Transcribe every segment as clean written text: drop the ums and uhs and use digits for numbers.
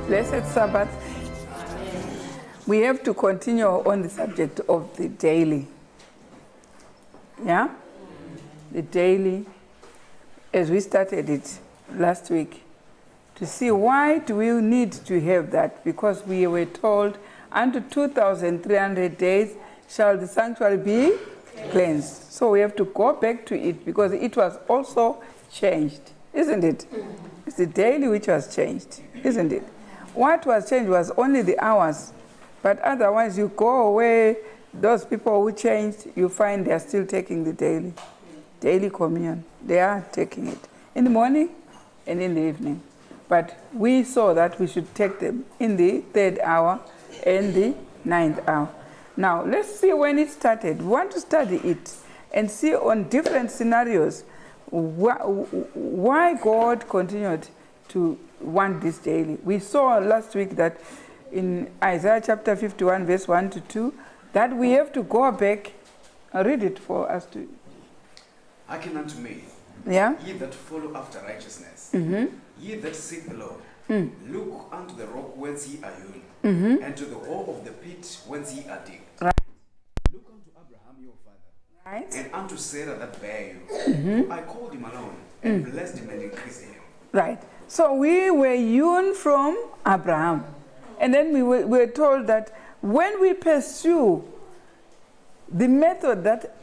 Blessed Sabbath. We have to continue on the subject of the daily. Yeah? The daily, as we started it last week, to see why do we need to have that? Because we were told, unto 2,300 days shall the sanctuary be cleansed. So we have to go back to it because it was also changed, isn't it? It's the daily which was changed, isn't it? What was changed was only the hours, but otherwise you go away, those people who changed, you find they are still taking the daily communion. They are taking it in the morning and in the evening. But we saw that we should take them in the 3rd hour and the 9th hour. Now, let's see when it started. We want to study it and see on different scenarios why God continued to want this daily. We saw last week that in Isaiah chapter 51, verse 1 to 2, that we have to go back and read it for us to. Hearken unto me, Yeah? ye that follow after righteousness, ye that seek the Lord. Look unto the rock whence ye are hewn, and to the hole of the pit whence ye are digged. Right. Look unto Abraham your father, Right. and unto Sarah that bare you. For I called him alone, and blessed him and increased him. Right. So we were hewn from Abraham. And then we were told that when we pursue the method that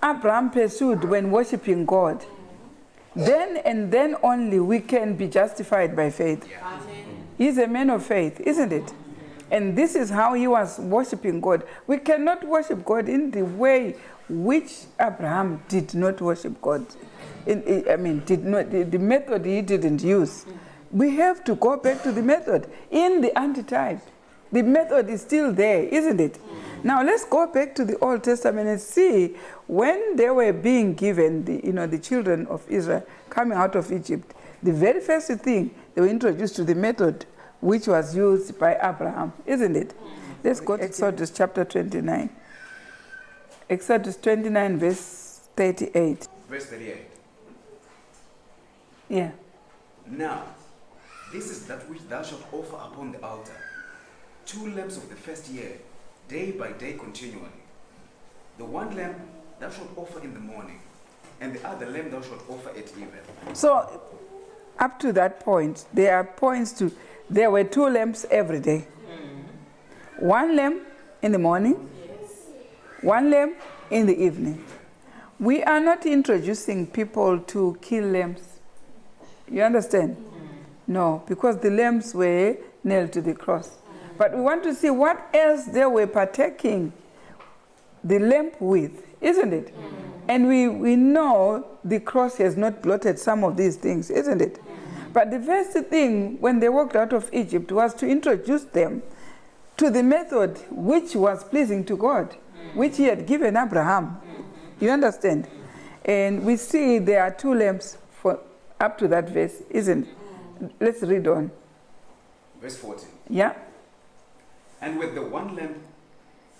Abraham pursued when worshiping God, then and then only we can be justified by faith. Yeah. He's a man of faith, isn't it? And this is how he was worshiping God. We cannot worship God in the way which Abraham did not worship God. The method he didn't use. We have to go back to the method in the antitype. The method is still there, isn't it? Now let's go back to the Old Testament and see when they were being given the children of Israel coming out of Egypt. The very first thing they were introduced to the method which was used by Abraham, isn't it? Let's go to Exodus chapter 29. Exodus 29 verse 38. Verse 38. Yeah. Now, this is that which thou shalt offer upon the altar: 2 lambs of the first year, day by day continually. The one lamb thou shalt offer in the morning, and the other lamb thou shalt offer at even. So, up to that point, there are points to, there were 2 lambs every day. 1 lamb in the morning, 1 lamb in the evening. We are not introducing people to kill lambs. You understand? No, because the lambs were nailed to the cross. But we want to see what else they were partaking the lamb with, isn't it? And we know the cross has not blotted some of these things, isn't it? But the first thing when they walked out of Egypt was to introduce them to the method which was pleasing to God, which he had given Abraham. You understand? And we see there are 2 lambs for up to that verse, isn't it? Let's read on. Verse 14. Yeah? And with the 1 lamb,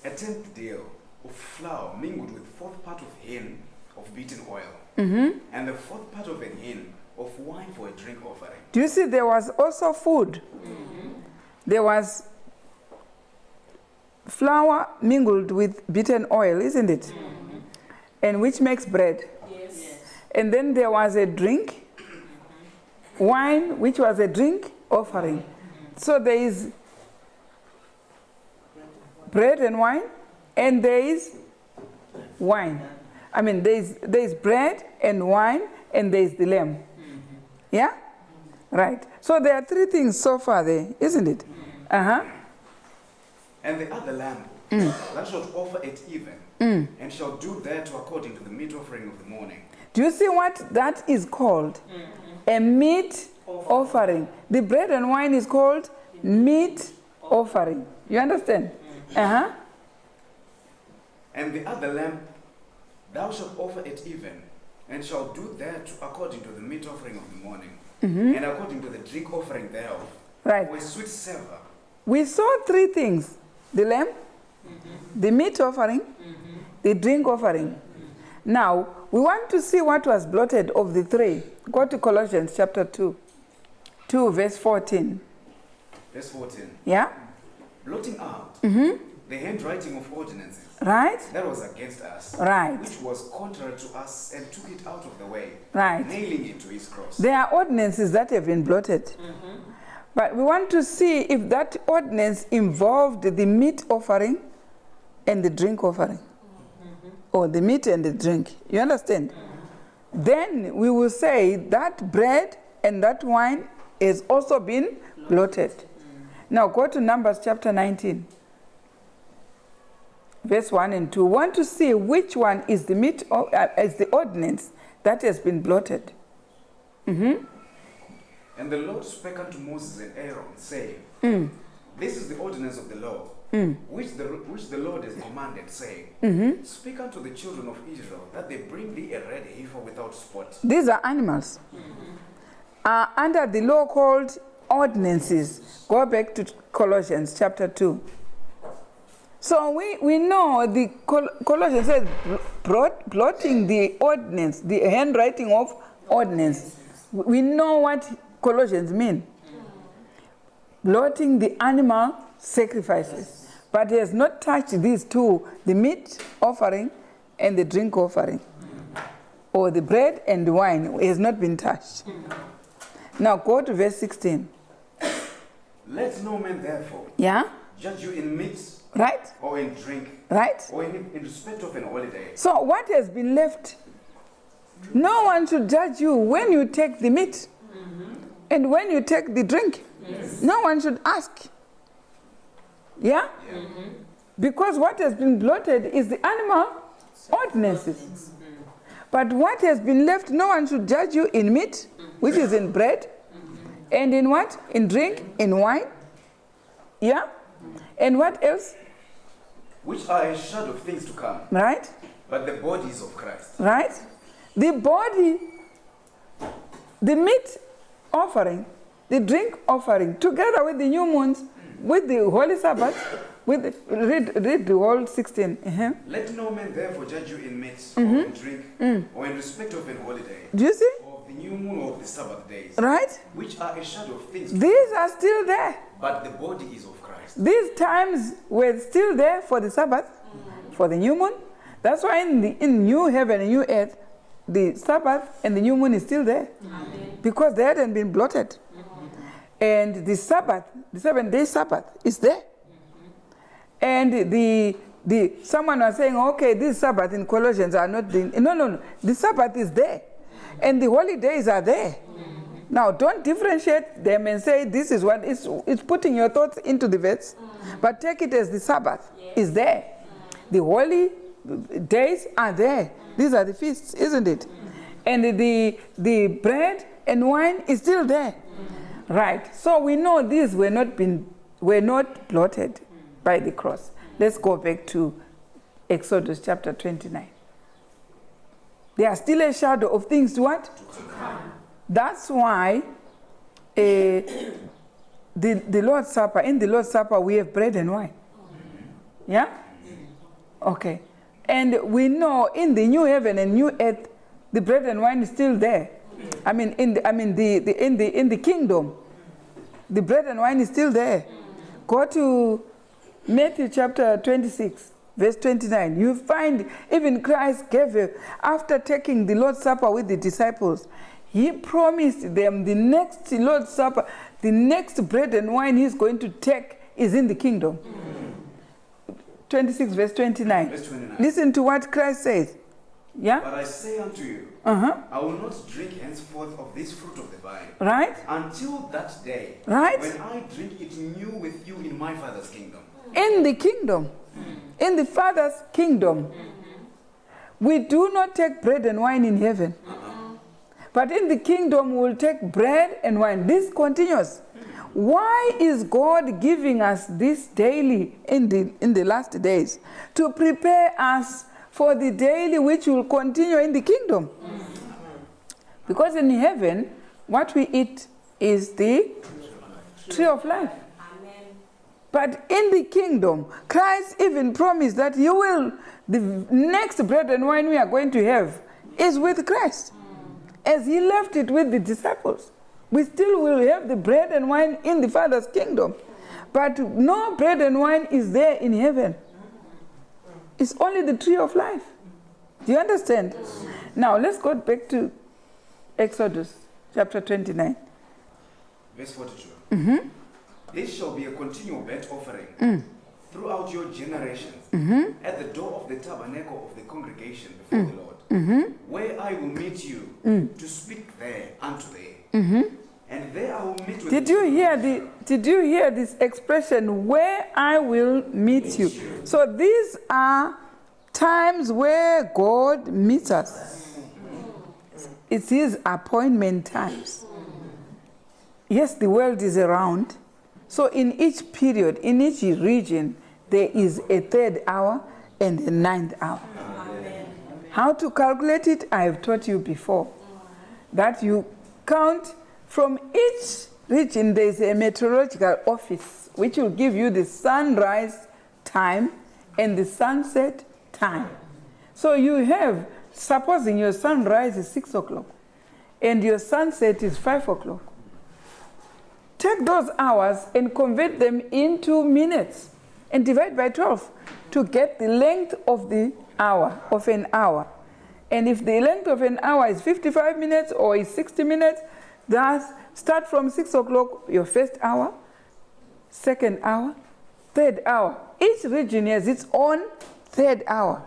a 10th deal of flour mingled with 4th part of hin of beaten oil, and the 4th part of an hin of wine for a drink offering. Do you see there was also food? There was flour mingled with beaten oil, isn't it? And which makes bread. Yes. And then there was a drink, wine, which was a drink offering. So there is bread and wine, and there is wine. I mean, there is bread and wine, and there is the lamb. Yeah? Right. So there are 3 things so far there, isn't it? And the other lamb thou shalt offer at even, and shalt do thereto according to the meat offering of the morning. Do you see what that is called? A meat offering. The bread and wine is called meat offering. You understand? And the other lamb thou shalt offer at even, and shalt do thereto according to the meat offering of the morning, and according to the drink offering thereof, Right. with sweet savour. We saw 3 things. The lamb, the meat offering, the drink offering. Now, we want to see what was blotted of the 3. Go to Colossians chapter 2 verse 14. Verse 14. Yeah? Blotting out the handwriting of ordinances Right? that was against us, Right. which was contrary to us, and took it out of the way, Right. nailing it to his cross. There are ordinances that have been blotted. But we want to see if that ordinance involved the meat offering and the drink offering. Or the meat and the drink. You understand? Then we will say that bread and that wine has also been blotted. Now go to Numbers chapter 19. Verse 1 and 2. We want to see which one is the meat is the ordinance that has been blotted. And the Lord spake unto Moses and Aaron, saying, This is the ordinance of the law, which the Lord has commanded, saying, Speak unto the children of Israel, that they bring thee a red heifer without spot. These are animals. Under the law called ordinances. Go back to Colossians chapter 2. So we know the Colossians says blotting the ordinance, the handwriting of ordinance. We know what Colossians mean. Blotting the animal sacrifices. But he has not touched these two, the meat offering and the drink offering. Or the bread and the wine. It has not been touched. Now go to verse 16. Let no man therefore judge you in meat, right, or in drink, right, or in respect of an holiday. So what has been left? No one should judge you when you take the meat and when you take the drink. No one should ask. Yeah? Because what has been blotted is the animal ordinances. But what has been left, no one should judge you in meat, which is in bread, and in what? In drink, in wine. Yeah? And what else? Which are a shadow of things to come. Right? But the body is of Christ. Right? The body, the meat offering, the drink offering, together with the new moons, with the Holy Sabbath, with the, read the whole 16. Let no man therefore judge you in meat, or in drink, or in respect of an holiday. Do you see? Or of the new moon, or of the Sabbath days. Right? Which are a shadow of things. These are still there. But the body is of Christ. These times were still there for the Sabbath, for the new moon. That's why in new heaven and new earth, the Sabbath and the new moon is still there. Because they hadn't been blotted. And the Sabbath, the 7-day Sabbath is there. And someone was saying, okay, this Sabbath in Colossians are not the, no. The Sabbath is there. And the holy days are there. Now, don't differentiate them and say this is what it's putting your thoughts into the verse. But take it as the Sabbath is there. The holy days are there. These are the feasts, isn't it? And the bread and wine is still there. Right. So we know these were not blotted by the cross. Let's go back to Exodus chapter 29. They are still a shadow of things to what? To come. That's why the Lord's Supper, in the Lord's Supper we have bread and wine. Yeah? Okay. And we know in the new heaven and new earth, the bread and wine is still there. In the kingdom, the bread and wine is still there. Go to Matthew chapter 26, verse 29. You find even Christ gave after taking the Lord's Supper with the disciples, he promised them the next Lord's Supper, the next bread and wine he's going to take is in the kingdom. 26, verse 29. Verse 29. Listen to what Christ says. Yeah? But I say unto you, I will not drink henceforth of this fruit of the vine. Right? Until that day. Right? When I drink it new with you in my Father's kingdom. In the kingdom. In the Father's kingdom. We do not take bread and wine in heaven. But in the kingdom we will take bread and wine. This continues. Why is God giving us this daily in the last days? To prepare us for the daily which will continue in the kingdom. Because in heaven, what we eat is the tree of life. Amen. But in the kingdom, Christ even promised that the next bread and wine we are going to have is with Christ. As he left it with the disciples. We still will have the bread and wine in the Father's kingdom. But no bread and wine is there in heaven. It's only the tree of life. Do you understand? Now let's go back to Exodus chapter 29. Verse 42. This shall be a continual burnt offering throughout your generations at the door of the tabernacle of the congregation before the Lord, where I will meet you to speak there unto there. And there I will meet with Did you hear this expression, where I will meet you? So these are times where God meets us. It's his appointment times. Yes, the world is around. So in each period, in each region, there is a third hour and a ninth hour. Amen. How to calculate it, I have taught you before. That you count from each region, there is a meteorological office which will give you the sunrise time and the sunset time. So you have, supposing your sunrise is 6 o'clock and your sunset is 5 o'clock. Take those hours and convert them into minutes and divide by 12 to get the length of the hour, of an hour. And if the length of an hour is 55 minutes or is 60 minutes, thus start from 6 o'clock, your first hour, second hour, third hour. Each region has its own third hour.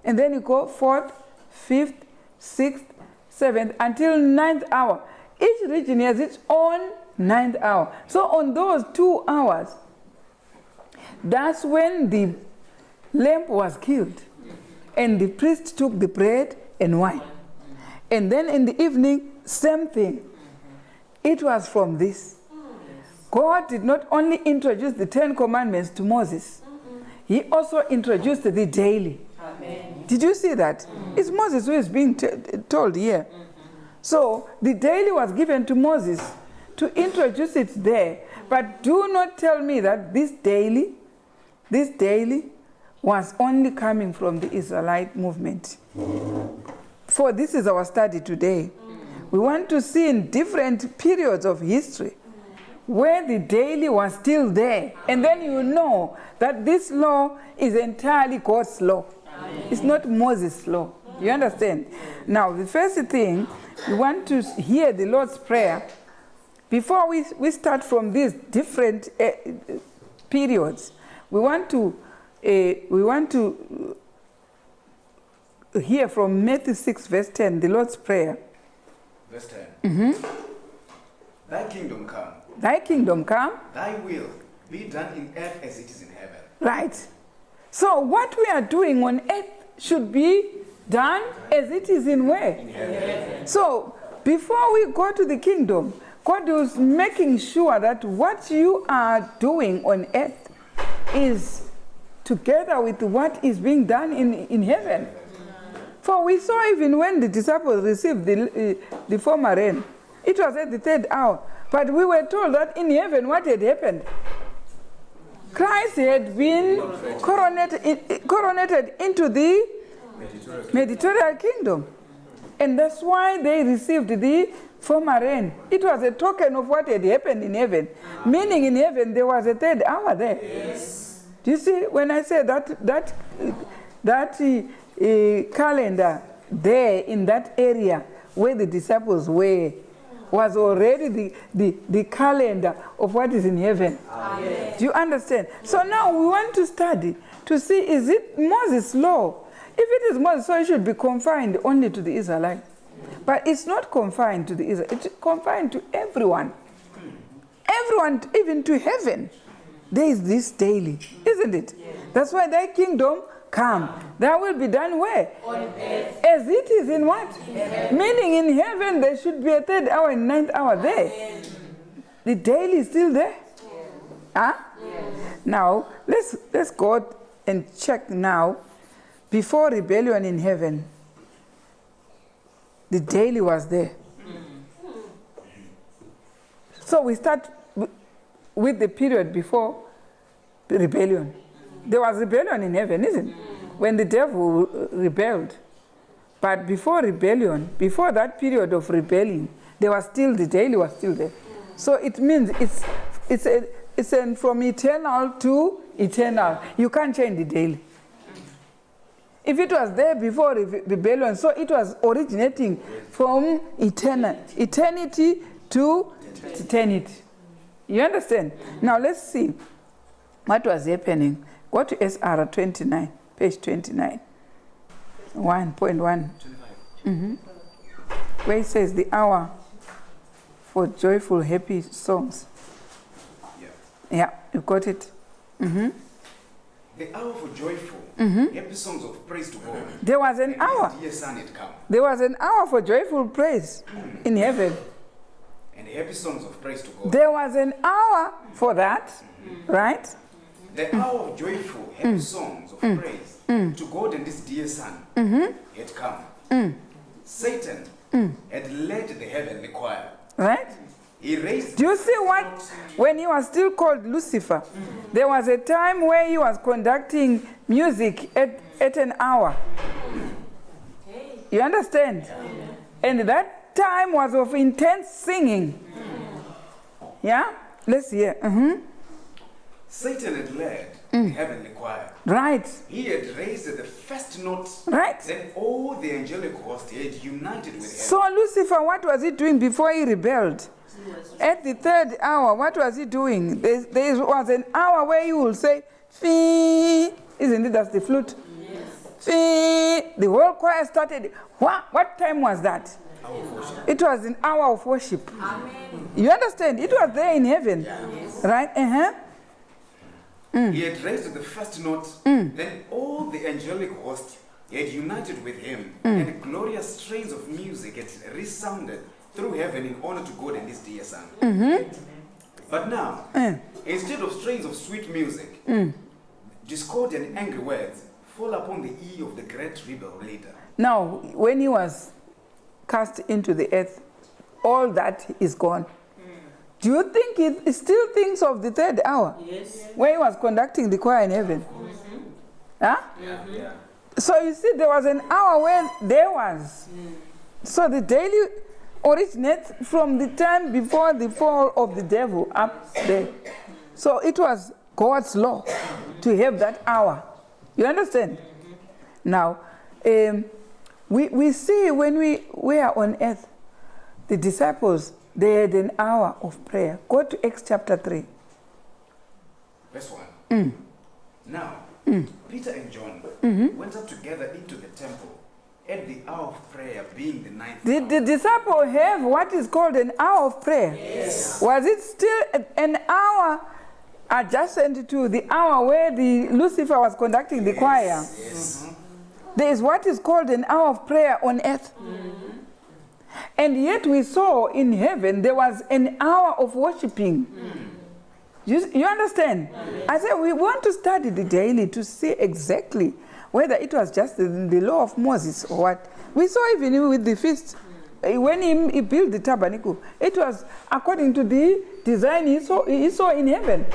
And then you go fourth, fifth, sixth, seventh, until ninth hour. Each region has its own ninth hour. So on those 2 hours, that's when the lamb was killed. And the priest took the bread and wine. And then in the evening, same thing. It was from this. God did not only introduce the 10 commandments to Moses, he also introduced the daily. Amen. Did you see that? It's Moses who is being told here. So the daily was given to Moses to introduce it there. But do not tell me that this daily was only coming from the Israelite movement. For this is our study today. We want to see in different periods of history where the daily was still there. And then you know that this law is entirely God's law. Amen. It's not Moses' law. You understand? Now, the first thing, we want to hear the Lord's Prayer. Before we start from these different periods, we want to hear from Matthew 6, verse 10, the Lord's Prayer. Verse 10. Thy kingdom come. Thy kingdom come. Thy will be done in earth as it is in heaven. Right. So what we are doing on earth should be done as it is in where? In heaven. So before we go to the kingdom, God was making sure that what you are doing on earth is together with what is being done in heaven. For we saw even when the disciples received the former rain, it was at the third hour. But we were told that in heaven, what had happened? Christ had been coronated into the Mediterranean kingdom. And that's why they received the former rain. It was a token of what had happened in heaven. Meaning in heaven, there was a third hour there. Yes. Do you see, when I say that calendar there in that area where the disciples were was already the calendar of what is in heaven. Amen. Do you understand? So now we want to study to see, is it Moses' law? If it is Moses, so it should be confined only to the Israelites. But it's not confined to the Israelites. It's confined to everyone. Everyone, even to heaven. There is this daily, isn't it? Yes. That's why thy kingdom come. That will be done where? On earth. As it is in what? In meaning in heaven there should be a third hour and ninth hour there. Yes. The daily is still there. Yes. Huh? Yes. Now let's go and check now. Before rebellion in heaven, the daily was there. So we start with the period before the rebellion. There was rebellion in heaven, isn't it? When the devil rebelled. But before rebellion, before that period of rebelling, There was still, the daily was still there. So it means it's from eternal to eternal. You can't change the daily. If it was there before rebellion, so it was originating from eternity to eternity. You understand? Now let's see what was happening. Go to SR 29, page 29. 1.1. Where it says the hour for joyful, happy songs. Yeah, you got it. The hour for joyful, happy songs of praise to God. There was an hour. Dear son had come. There was an hour for joyful praise in heaven. And happy songs of praise to God. There was an hour for that, right? The hour of joyful, happy songs of praise to God and this dear son had come. Satan had led the heavenly choir. Right? He raised. Do you see what? When he was still called Lucifer, there was a time where he was conducting music at an hour. You understand? And that time was of intense singing. Yeah? Let's hear. Satan had led the heavenly choir. Right. He had raised the first note. Right. Then all the angelic host had united with heaven. So Lucifer, what was he doing before he rebelled? At the third hour, what was he doing? There was an hour where he would say, Fee. Isn't it? That's the flute. Yes. Fee. The whole choir started. What time was that? It was an hour of worship. Amen. You understand? It was there in heaven. Yes. Right? He had raised the first note. Then all the angelic host had united with him. And glorious strains of music had resounded through heaven in honor to God and his dear son. But now, instead of strains of sweet music, discord and angry words fall upon the ear of the great rebel leader. Now, when he was cast into the earth, all that is gone. Do you think he still thinks of the third hour? Yes. Where he was conducting the choir in heaven? Huh? Yeah. So you see, there was an hour where there was. So the daily originates from the time before the fall of the devil up there. So it was God's law to have that hour. You understand? Now, we see when we are on earth, the disciples, they had an hour of prayer. Go to Acts chapter 3. Verse 1. Now, Peter and John went up together into the temple at the hour of prayer, being the ninth hour. Did the disciple have what is called an hour of prayer? Yes. Was it still an hour adjacent to the hour where the Lucifer was conducting the choir? Yes. There is what is called an hour of prayer on earth. And yet we saw in heaven there was an hour of worshiping. You understand? I said we want to study the daily to see exactly whether it was just the law of Moses or what. We saw even with the feast. When he built the tabernacle, it was according to the design he saw in heaven.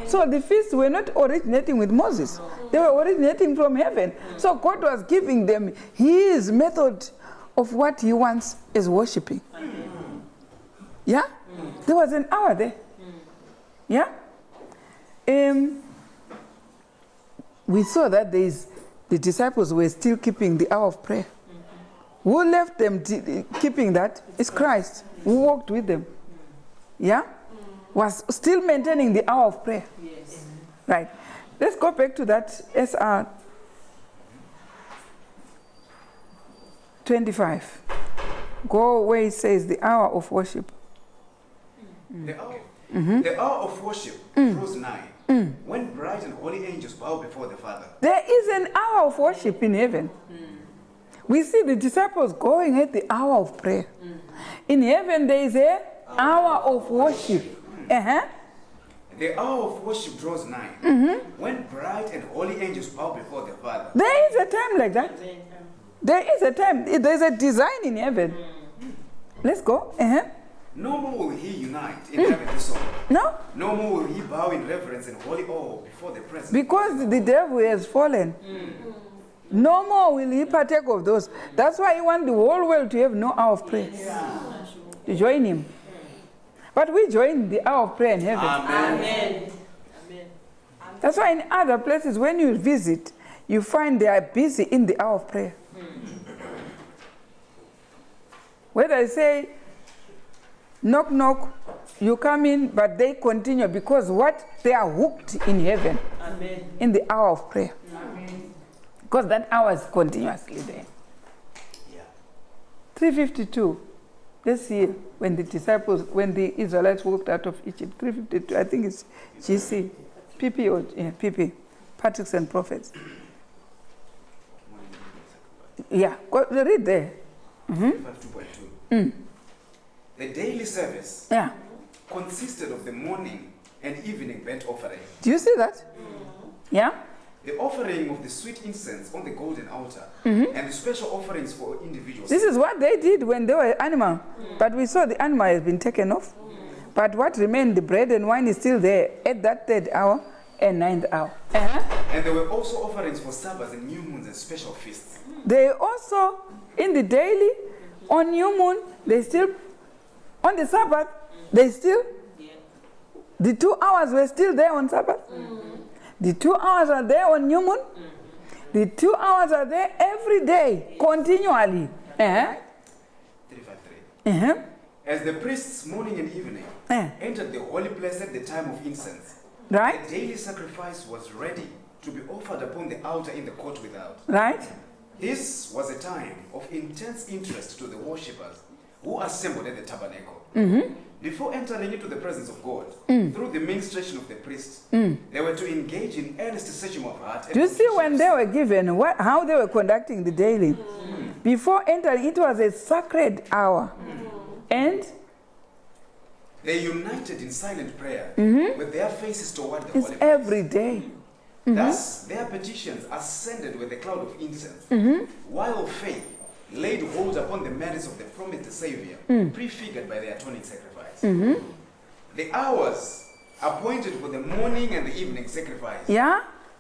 So the feasts were not originating with Moses. They were originating from heaven. So God was giving them his method of what he wants is worshiping. Yeah? There was an hour there. Yeah? We saw that the disciples were still keeping the hour of prayer. Who left them keeping that? It's Christ who walked with them. Yeah? Was still maintaining the hour of prayer. Yes. Right. Let's go back to that SR 25. Go where it says the hour of worship. The hour of worship draws nigh, when bright and holy angels bow before the Father. There is an hour of worship in heaven. We see the disciples going at the hour of prayer. In heaven there is an hour of worship. The hour of worship draws nigh, when bright and holy angels bow before the Father. There is a time like that. There is a time. There is a design in heaven. Let's go. No more will he unite in heavenly song. No? No more will he bow in reverence and holy awe before the presence. Because the devil has fallen. No more will he partake of those. That's why he wants the whole world to have no hour of prayer. to join him. But we join the hour of prayer in heaven. Amen. That's why in other places, when you visit, you find they are busy in the hour of prayer. Whether I say, knock, knock, you come in, but they continue because what? They are hooked in heaven. Amen. In the hour of prayer. Amen. Because that hour is continuously there. Yeah. 352. This year, when the Israelites walked out of Egypt, 352, I think it's GC, PP or PP, Patriarchs and Prophets. Yeah, go read there. 2.2. The daily service consisted of the morning and evening burnt offering. Do you see that? Yeah? The offering of the sweet incense on the golden altar and the special offerings for individuals. This is what they did when they were animal. But we saw the animal has been taken off. But what remained, the bread and wine is still there at that 3rd hour and 9th hour. And there were also offerings for Sabbaths and new moons and special feasts. They also, in the daily, on new moon, they still, on the Sabbath, they still, the 2 hours were still there on Sabbath. The 2 hours are there on new moon. The 2 hours are there every day, continually. 353. As the priests morning and evening entered the holy place at the time of incense, right? the daily sacrifice was ready to be offered upon the altar in the court without. Right? This was a time of intense interest to the worshippers who assembled at the tabernacle. Before entering into the presence of God, through the ministration of the priest, they were to engage in earnest searching of heart. Do you see when they were given, how they were conducting the daily? Before entering, it was a sacred hour. And they united in silent prayer with their faces toward the holy place. Every day. Thus, their petitions ascended with a cloud of incense, while faith laid hold upon the merits of the promised Savior, prefigured by the atoning sacrifice. The hours appointed for the morning and the evening sacrifice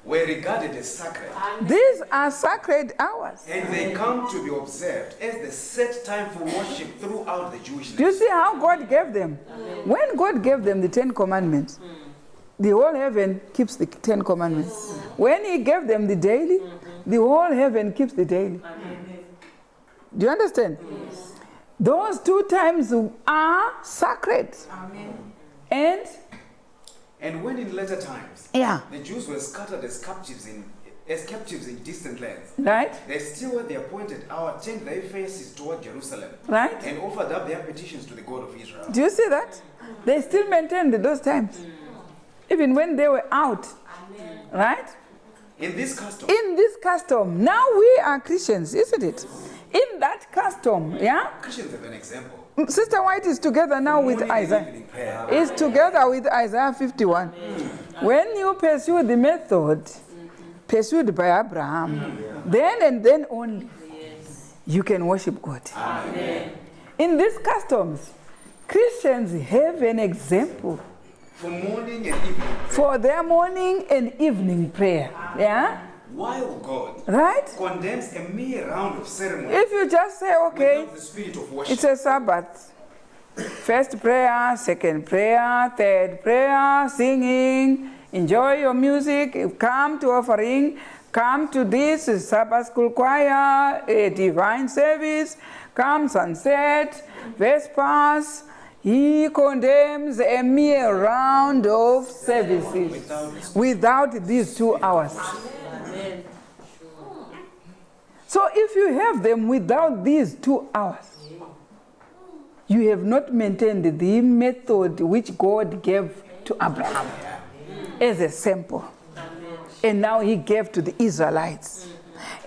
were regarded as sacred. These are sacred hours. And they come to be observed as the set time for worship throughout the Jewish nation. Do you see how God gave them? When God gave them the 10 commandments, the whole heaven keeps the 10 commandments. When he gave them the daily, the whole heaven keeps the daily. Do you understand? Yes. Those 2 times are sacred. Amen. And when in later times, the Jews were scattered as captives in distant lands, right? They still at the appointed hour turned their faces toward Jerusalem, right? And offered up their petitions to the God of Israel. Do you see that? They still maintained those times, even when they were out. Right? In this custom. In this custom. Now we are Christians, isn't it? In that custom, Christians have an example. Sister White is together now with Isaiah. Is together with Isaiah 51. When you pursue the method pursued by Abraham, then and then only, you can worship God. Amen. In these customs, Christians have an example for morning and evening prayer. For their morning and evening prayer. Yeah? While God condemns a mere round of ceremony. If you just say, okay, the spirit of worship. It's a Sabbath. First prayer, second prayer, third prayer, singing, enjoy your music, come to offering, come to this Sabbath school choir, a divine service, come sunset, Vespers. He condemns a mere round of services without these 2 hours. Amen. So if you have them without these 2 hours, you have not maintained the method which God gave to Abraham as a sample. And now he gave to the Israelites.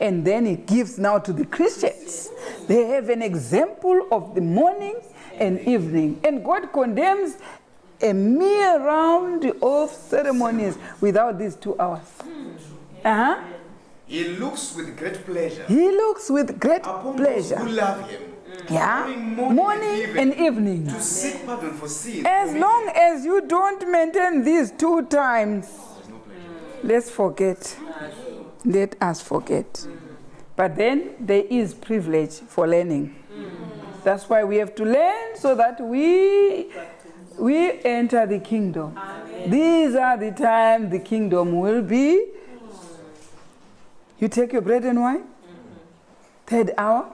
And then he gives now to the Christians. They have an example of the morning and evening. And God condemns a mere round of ceremonies without these 2 hours. He looks with great pleasure. He looks with great upon pleasure. those who love him. Morning and evening. To seek pardon for sin. As long as you don't maintain these 2 times, let's forget. Let us forget. But then there is privilege for learning. That's why we have to learn so that we enter the kingdom. Amen. These are the time the kingdom will be. You take your bread and wine, third hour,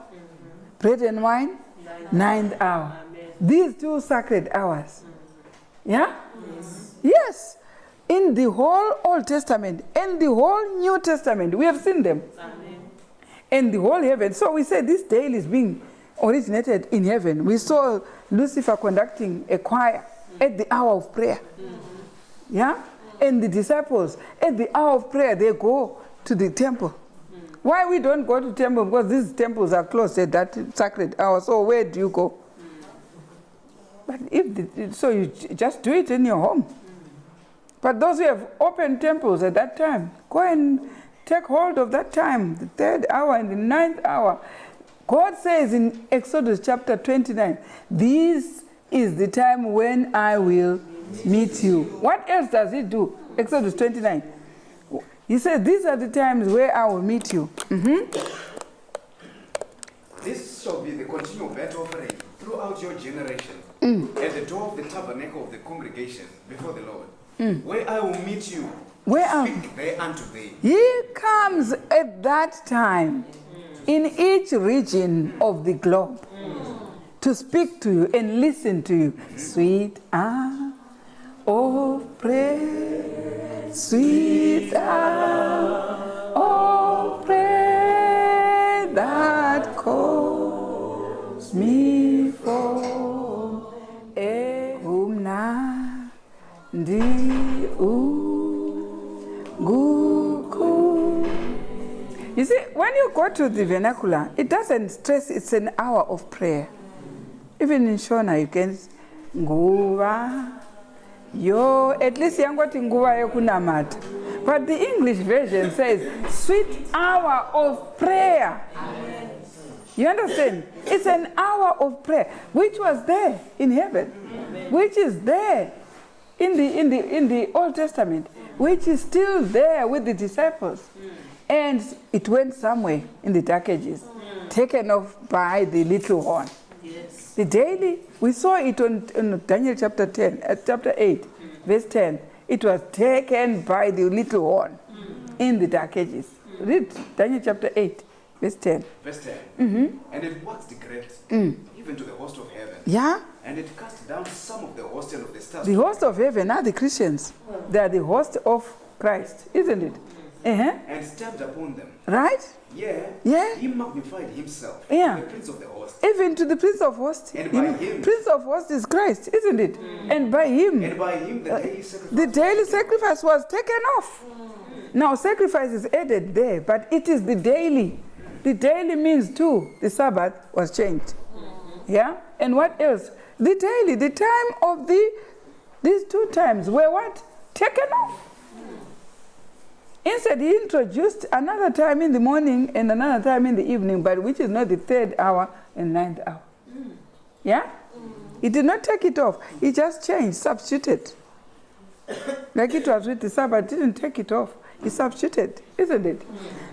bread and wine, ninth hour. Amen. These 2 sacred hours. Yeah? Yes. Yes. In the whole Old Testament and the whole New Testament, we have seen them. Amen. And the whole heaven. So we say this tale is being originated in heaven. We saw Lucifer conducting a choir at the hour of prayer. Yeah? And the disciples, at the hour of prayer, they go to the temple. Why we don't go to temple? Because these temples are closed at that sacred hour. So where do you go? But so you just do it in your home. But those who have open temples at that time, go and take hold of that time, the 3rd hour and the 9th hour. God says in Exodus chapter 29, this is the time when I will meet you. What else does he do? Exodus 29. He said, these are the times where I will meet you. This shall be the continual burnt offering throughout your generations, at the door of the tabernacle of the congregation before the Lord, where I will meet you. Speak there unto thee. He comes at that time in each region of the globe to speak to you and listen to you. Sweet hour of prayer, sweet hour of prayer that calls me from whom now You see, when you go to the vernacular, it doesn't stress it's an hour of prayer. Even in Shona, you can nguva, yo, at least yangoti nguva yokunamata. But the English version says, sweet hour of prayer. Amen. You understand? It's an hour of prayer, which was there in heaven, Amen. Which is there in the Old Testament, which is still there with the disciples. And it went somewhere in the Dark Ages, taken off by the little horn. Yes. The daily, we saw it on Daniel chapter 8, verse 10. It was taken by the little horn in the Dark Ages. Read Daniel chapter 8, verse 10. Verse 10. And it waxed great, even to the host of heaven. Yeah? And it cast down some of the host of the stars. The host of heaven are the Christians. They are the host of Christ, isn't it? And stamped upon them. Right? Yeah. He magnified himself. Yeah. The Prince of the host. Even to the Prince of hosts. And by him. Prince of hosts is Christ, isn't it? And by him. The daily sacrifice was taken off. Now sacrifice is added there, but it is the daily. The daily means too, the Sabbath was changed. Yeah? And what else? The daily, the time of these 2 times were what? Taken off. Instead, he introduced another time in the morning and another time in the evening, but which is not the 3rd hour and 9th hour. Yeah? He did not take it off. He just changed, substituted. Like it was with the Sabbath, didn't take it off. He substituted, isn't it?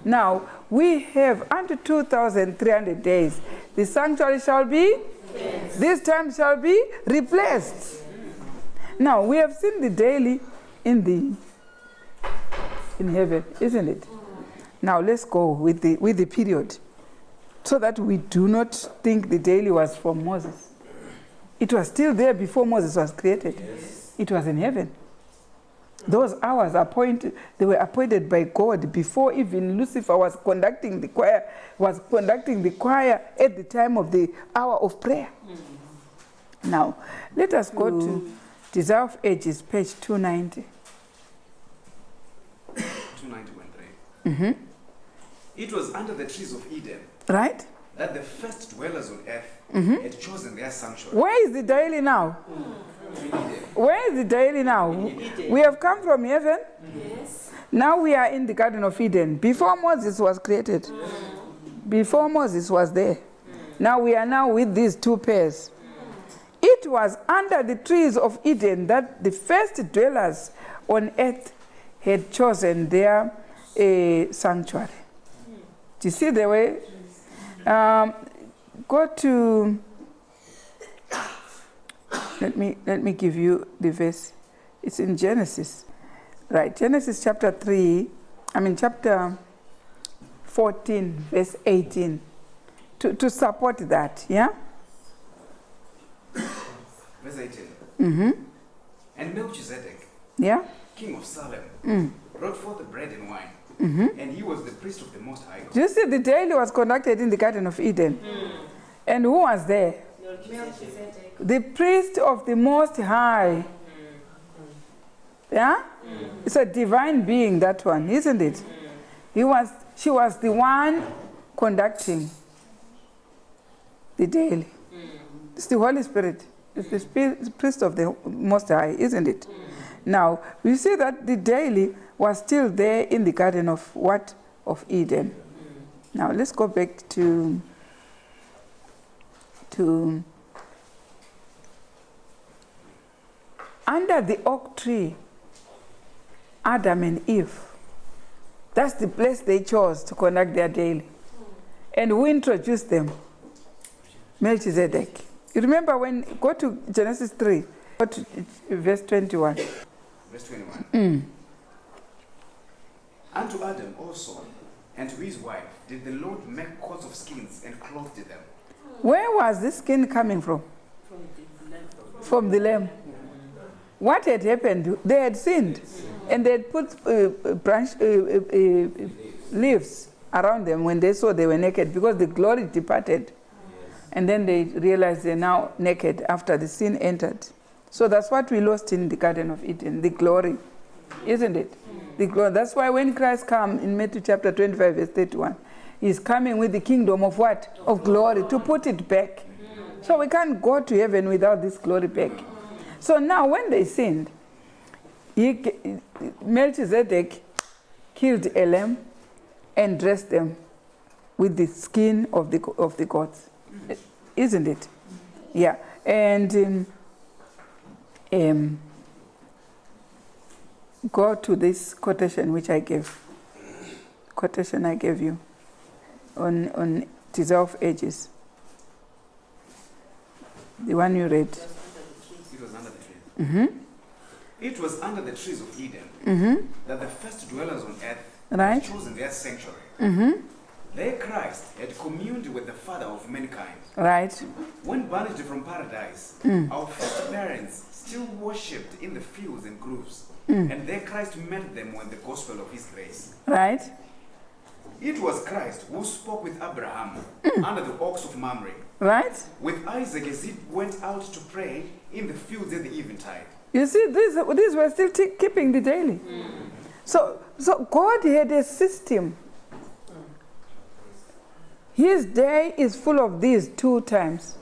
Now, we have unto 2,300 days. The sanctuary shall be, this time shall be replaced. Now, we have seen the daily in heaven, isn't it? Now let's go with the period, so that we do not think the daily was from Moses. It was still there before Moses was created. Yes. It was in heaven. Those hours they were appointed by God before even Lucifer was conducting the choir at the time of the hour of prayer. Now, let us go to Desire of Ages, page 290. 290.3. It was under the trees of Eden, right, that the first dwellers on earth had chosen their sanctuary. Where is the daily now? Where is the daily now? We have come from heaven. Yes. Now we are in the Garden of Eden. Before Moses was created. Before Moses was there. Now we are now with these 2 pairs. It was under the trees of Eden that the first dwellers on earth had chosen their sanctuary. Do you see the way? Go to Let me give you the verse. It's in Genesis. Right, Genesis chapter 14, verse 18. To support that, yeah? Verse 18. Mm-hmm. And Melchizedek, Yeah? king of Salem, brought forth the bread and wine, and he was the priest of the Most High God. Do you see the daily was conducted in the Garden of Eden? And who was there? The priest of the Most High. Yeah? It's a divine being, that one, isn't it? She was the one conducting the daily. It's the Holy Spirit. It's the priest of the Most High, isn't it? Now, we see that the daily was still there in the Garden of what? Of Eden. Now, let's go back to under the oak tree, Adam and Eve. That's the place they chose to conduct their daily. And who introduced them? Melchizedek. You remember when, go to Genesis 3, go to verse 21. Verse 21. Unto Adam also, and to his wife, did the Lord make coats of skins and clothed them. Where was this skin coming from? From the lamb. What had happened? They had sinned, and they had put leaves around them when they saw they were naked, because the glory departed. And then they realized they're now naked after the sin entered. So that's what we lost in the Garden of Eden, the glory, isn't it? The glory. That's why when Christ comes in Matthew chapter 25, verse 31, he's coming with the kingdom of what? Of glory, to put it back. So we can't go to heaven without this glory back. So now when they sinned, Melchizedek killed a lamb and dressed them with the skin of the goats. Isn't it? Yeah. And go to this quotation which I gave. Quotation I gave you on Dissolve Ages. The one you read. It was under the trees. Mm-hmm. It was under the trees of Eden that the first dwellers on earth Right. had chosen their sanctuary. Mm-hmm. There Christ had communed with the Father of mankind. Right. When banished from paradise, our first parents still worshipped in the fields and groves. And there Christ met them with the gospel of his grace. Right. It was Christ who spoke with Abraham under the oaks of Mamre, Right. with Isaac as he went out to pray in the fields at the eventide. You see, these were still keeping the daily. So God had a system. His day is full of these 2 times.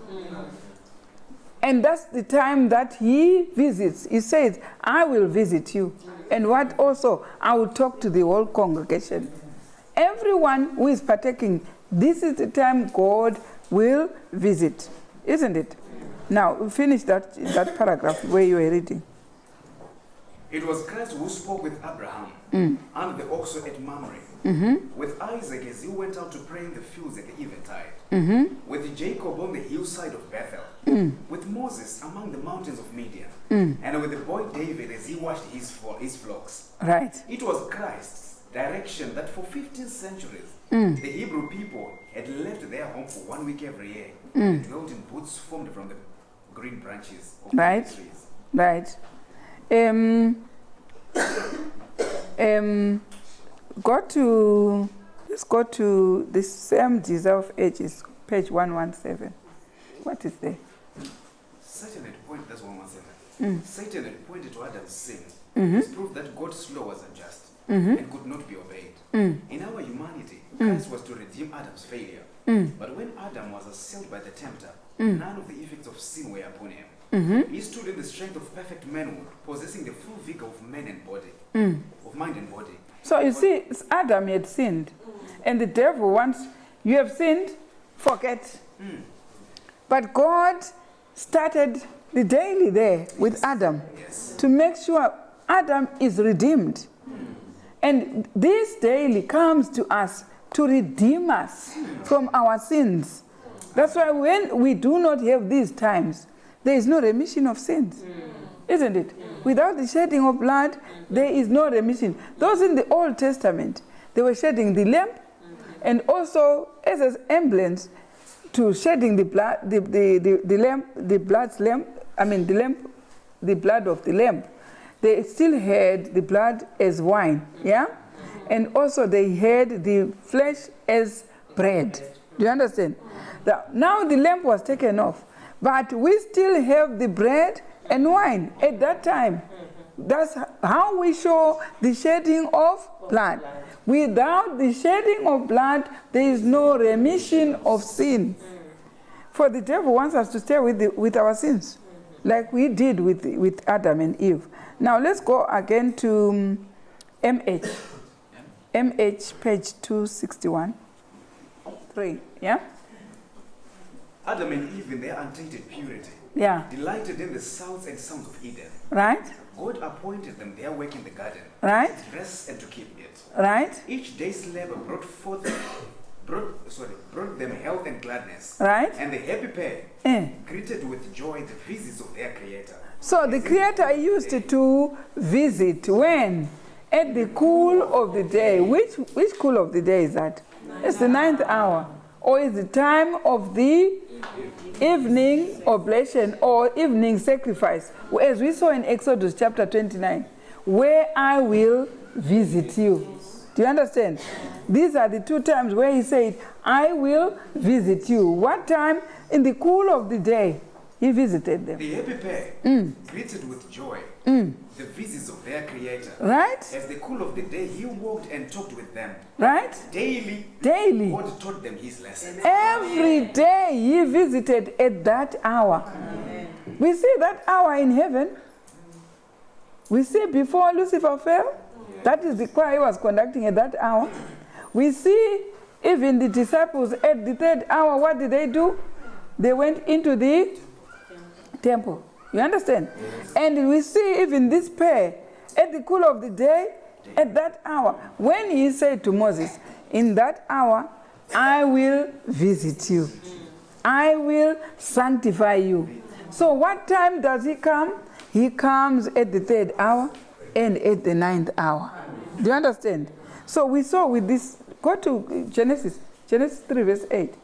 And that's the time that he visits. He says, I will visit you. And what also? I will talk to the whole congregation. Everyone who is partaking, this is the time God will visit. Isn't it? Now, finish that paragraph where you were reading. It was Christ who spoke with Abraham under the oaks at Mamre, with Isaac as he went out to pray in the fields at the eventide, with Jacob on the hillside of Bethel, with Moses among the mountains of Midian, and with the boy David as he watched his flocks. Right. It was Christ's direction that for 15 centuries, the Hebrew people had left their home for 1 week every year and dwelt in booths formed from the green branches of the trees. Right. Let's go to the same Dissolve Ages, page 117. What is there? Satan had pointed, that's 117. Satan had pointed to Adam's sin. This proved that God's law was unjust and could not be obeyed. In our humanity, Christ was to redeem Adam's failure. But when Adam was assailed by the tempter, none of the effects of sin were upon him. He stood in the strength of perfect manhood, possessing the full vigor of man and body, of mind and body. So you see, Adam had sinned, and the devil wants, you have sinned, forget. But God started the daily there with Adam to make sure Adam is redeemed. And this daily comes to us to redeem us from our sins. That's why when we do not have these times, there is no remission of sins. Isn't it? Without the shedding of blood, there is no remission. Those in the Old Testament, they were shedding the lamb, and also as emblems to shedding the blood, the lamb, the blood's lamb. I mean the blood of the lamb. They still had the blood as wine, yeah, and also they had the flesh as bread. Do you understand? Now the lamb was taken off, but we still have the bread and wine at that time. That's how we show the shedding of blood. Without the shedding of blood, there is no remission of sin. For the devil wants us to stay with our sins, like we did with Adam and Eve. Now let's go again to MH. MH, page 261. 3, yeah? Adam and Eve in their untainted purity, Yeah. delighted in the sights and sounds of Eden. Right? God appointed them their work in the garden, Right? to rest and to keep it. Right? Each day's labor brought them health and gladness. Right? And the happy pair Eh. greeted with joy the visits of their Creator. So the Creator used to visit when? At the cool of the day. Which cool of the day is that? It's the 9th hour. Or is the time of the evening oblation or evening sacrifice. As we saw in Exodus chapter 29. Where I will visit you. Do you understand? These are the 2 times where he said, I will visit you. What time? In the cool of the day. He visited them. The happy pair greeted with joy the visits of their Creator. Right? As the cool of the day, he walked and talked with them. Right? Daily, Daily. God taught them his lessons. Every day he visited at that hour. Amen. We see that hour in heaven. We see before Lucifer fell. That is the choir he was conducting at that hour. We see even the disciples at the 3rd hour, what did they do? They went into the temple. You understand? And we see even this pair at the cool of the day, at that hour, when he said to Moses, in that hour, I will visit you. I will sanctify you. So what time does he come? He comes at the 3rd hour and at the 9th hour. Do you understand? So we saw with this, go to Genesis 3 verse 8.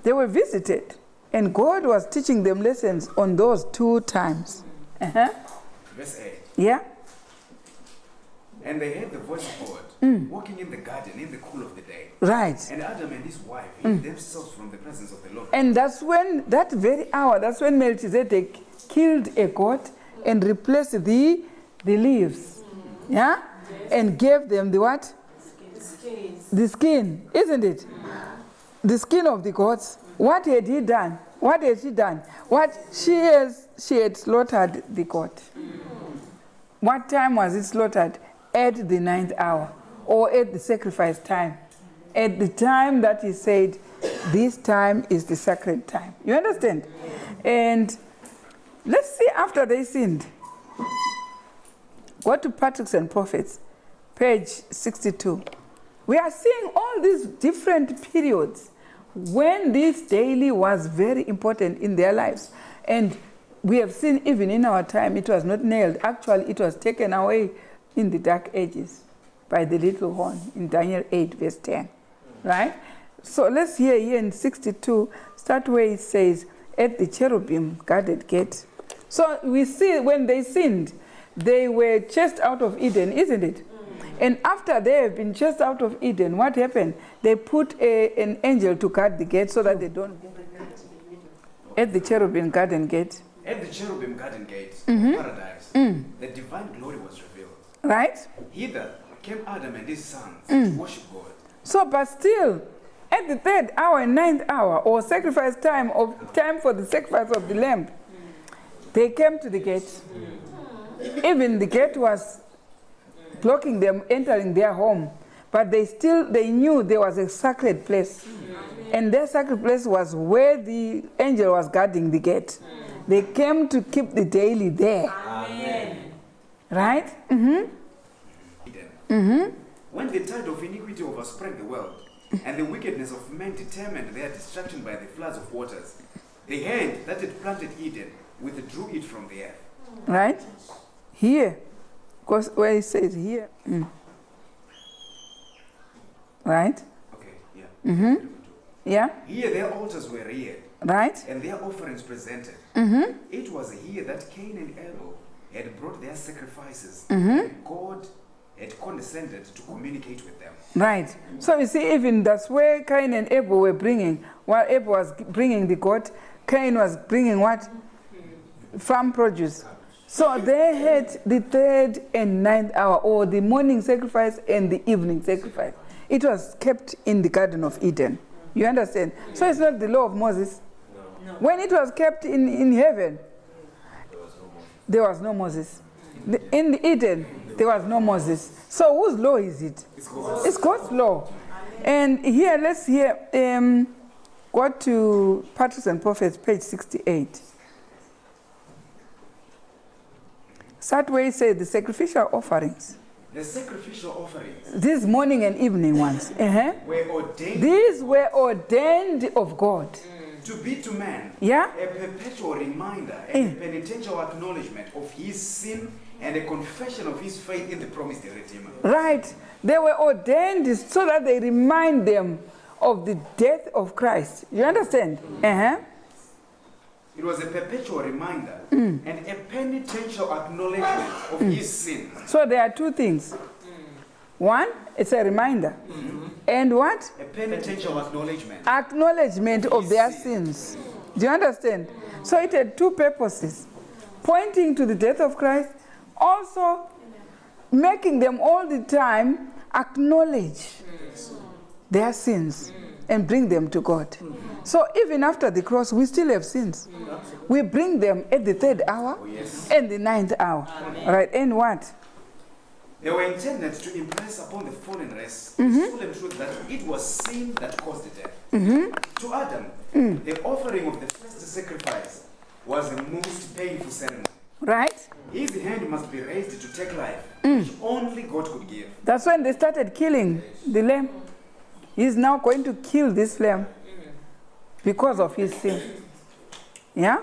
They were visited and God was teaching them lessons on those 2 times. Verse 8. Yeah? And they heard the voice of God walking in the garden in the cool of the day. Right. And Adam and his wife hid themselves from the presence of the Lord. And that's when, that very hour, that's when Melchizedek killed a goat and replaced the leaves. Yeah? And gave them the what? The skin, isn't it? The skin of the goats. What had he done? What had she done? She had slaughtered the goat. What time was it slaughtered? At the 9th hour, or at the sacrifice time. At the time that he said, this time is the sacred time. You understand? And let's see after they sinned. Go to Patriarchs and Prophets, page 62. We are seeing all these different periods when this daily was very important in their lives. And we have seen even in our time, it was not nailed. Actually, it was taken away in the Dark Ages by the little horn in Daniel 8, verse 10. Right? So let's hear here in 62, start where it says, at the cherubim guarded gate. So we see when they sinned, they were chased out of Eden, isn't it? And after they have been chased out of Eden, what happened? They put an angel to guard the gate so that they don't go. At the cherubim garden gate. At the cherubim garden gate of paradise, the divine glory was revealed. Right? Hither came Adam and his sons to worship God. So, but still, at the 3rd hour and 9th hour, or sacrifice time, time for the sacrifice of the lamb, they came to the gate. Even the gate was blocking them entering their home, but they knew there was a sacred place. And their sacred place was where the angel was guarding the gate. They came to keep the daily there. Amen. Right? When the tide of iniquity overspread the world, and the wickedness of men determined their destruction by the floods of waters, The hand that had planted Eden withdrew it from the earth. Right? Here. Because where it says here. Right? Okay, yeah. Mm-hmm. Yeah? Here their altars were reared, Right? and their offerings presented. Mm-hmm. It was here that Cain and Abel had brought their sacrifices. Mm-hmm. God had condescended to communicate with them. Right. So you see, even that's where Cain and Abel were bringing. While Abel was bringing the goat, Cain was bringing what? Farm produce. So they had the 3rd and 9th hour, or the morning sacrifice and the evening sacrifice. It was kept in the Garden of Eden. You understand? So it's not the law of Moses. No. When it was kept in heaven, there was no Moses. In the Eden, there was no Moses. So whose law is it? It's God's law. And here, let's hear, go to Patriarchs and Prophets, page 68. Start where it says the sacrificial offerings. The sacrificial offerings These morning and evening ones. were ordained These were ordained of God. to be to man Yeah? a perpetual reminder and a penitential acknowledgement of his sin and a confession of his faith in the promised Redeemer. Right. They were ordained so that they remind them of the death of Christ. You understand? It was a perpetual reminder and a penitential acknowledgement of his sin. So there are two things. One, it's a reminder. And what? A penitential acknowledgement. Acknowledgement of their sins. Do you understand? So it had two purposes. Pointing to the death of Christ, also making them all the time acknowledge their sins and bring them to God. So even after the cross, we still have sins. We bring them at the 3rd hour and the 9th hour. Right? And what? They were intended to impress upon the fallen race the solemn truth that it was sin that caused the death. To Adam, the offering of the first sacrifice was the most painful ceremony. Right? His hand must be raised to take life, which only God could give. That's when they started killing the lamb. He's now going to kill this lamb because of his sin. Yeah?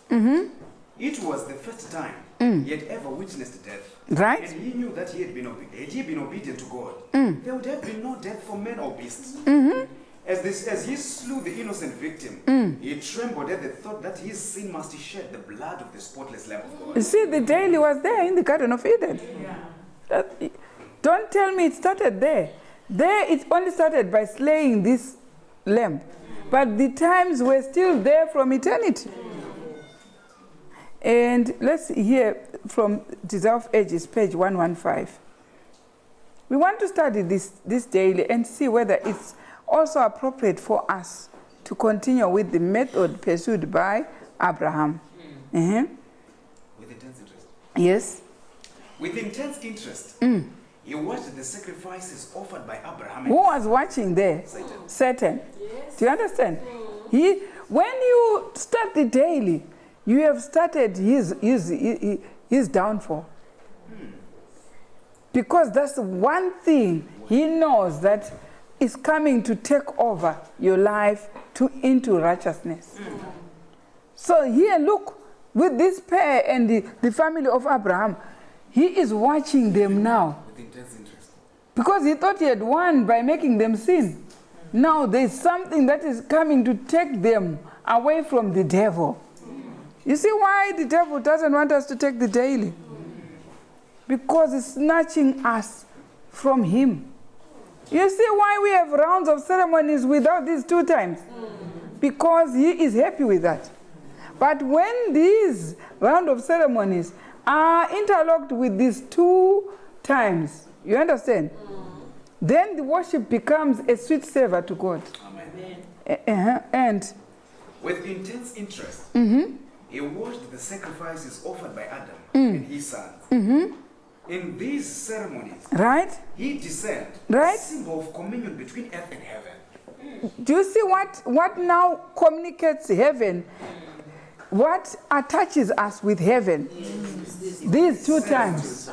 It was the first time he had ever witnessed death. Right? And he knew that he had been obedient to God. There would have been no death for men or beasts. As he slew the innocent victim, he trembled at the thought that his sin must shed the blood of the spotless Lamb of You God. see, the daily was there in the Garden of Eden. Don't tell me it started there. There it only started by slaying this lamb. But the times were still there from eternity. And let's hear from Desire of Ages, page 115. We want to study this daily and see whether it's also appropriate for us to continue with the method pursued by Abraham. With intense interest. Yes? With intense interest, he watched the sacrifices offered by Abraham. Who was watching there? Satan. Do you understand? When you start the daily, you have started his downfall. Because that's one thing he knows that is coming to take over your life into righteousness. So here, look, with this pair and the family of Abraham, he is watching them now. With intense interest. Because he thought he had won by making them sin. Now there's something that is coming to take them away from the devil. You see why the devil doesn't want us to take the daily? Because it's snatching us from him. You see why we have rounds of ceremonies without these 2 times? Because he is happy with that. But when these round of ceremonies are interlocked with these 2 times, you understand? Then the worship becomes a sweet savor to God. Amen. And with intense interest, he watched the sacrifices offered by Adam and his sons. In these ceremonies, right? he discerned Right? a symbol of communion between earth and heaven. Do you see what now communicates heaven? What attaches us with heaven? These 2 times.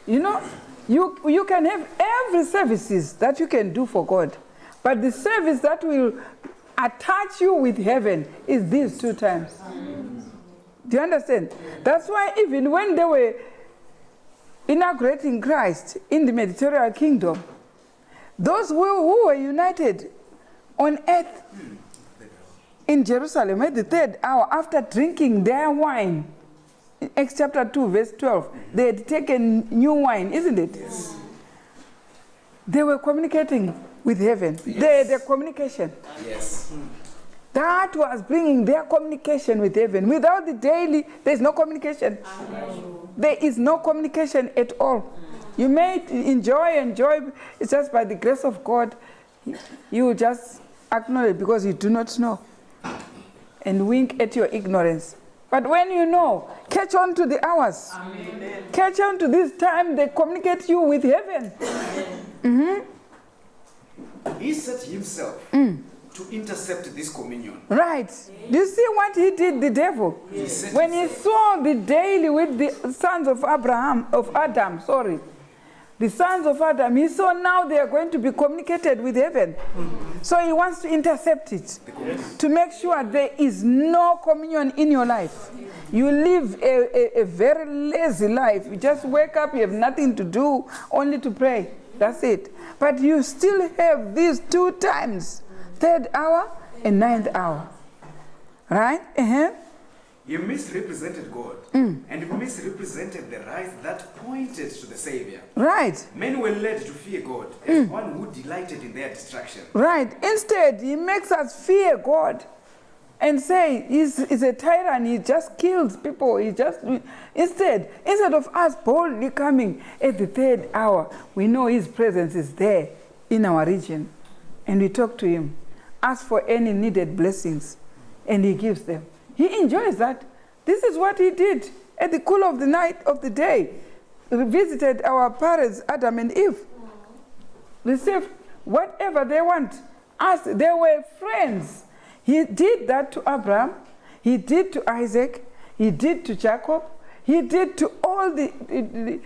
You know, you can have every services that you can do for God, but the service that will attach you with heaven is these 2 times. Do you understand? That's why even when they were inaugurating Christ in the Mediterranean kingdom, those who were united on earth in Jerusalem at the 3rd hour after drinking their wine, in Acts chapter 2 verse 12, they had taken new wine, isn't it? Yes. They were communicating with heaven. Yes. Their communication. Yes. That was bringing their communication with heaven. Without the daily, there's no communication. There is no communication at all. You may enjoy, it's just by the grace of God, you will just acknowledge because you do not know and wink at your ignorance. But when you know, catch on to the hours. Amen. Catch on to this time they communicate you with heaven. He set himself to intercept this communion. Right. Do you see what he did, the devil? When he saw the daily with the sons of Adam, the sons of Adam, he saw now they are going to be communicated with heaven. So he wants to intercept it, to make sure there is no communion in your life. You live a very lazy life. You just wake up, you have nothing to do, only to pray. That's it. But you still have these 2 times, 3rd hour and 9th hour. Right? You misrepresented God and misrepresented the rise that pointed to the Savior. Right. Men were led to fear God as one who delighted in their destruction. Right. Instead, he makes us fear God and say he's a tyrant, he just kills people. Instead of us boldly coming at the 3rd hour, we know his presence is there in our region. And we talk to him, ask for any needed blessings, and he gives them. He enjoys that. This is what he did at the cool of the night of the day. He visited our parents, Adam and Eve. Received whatever they want. They were friends. He did that to Abraham. He did to Isaac. He did to Jacob. He did to all the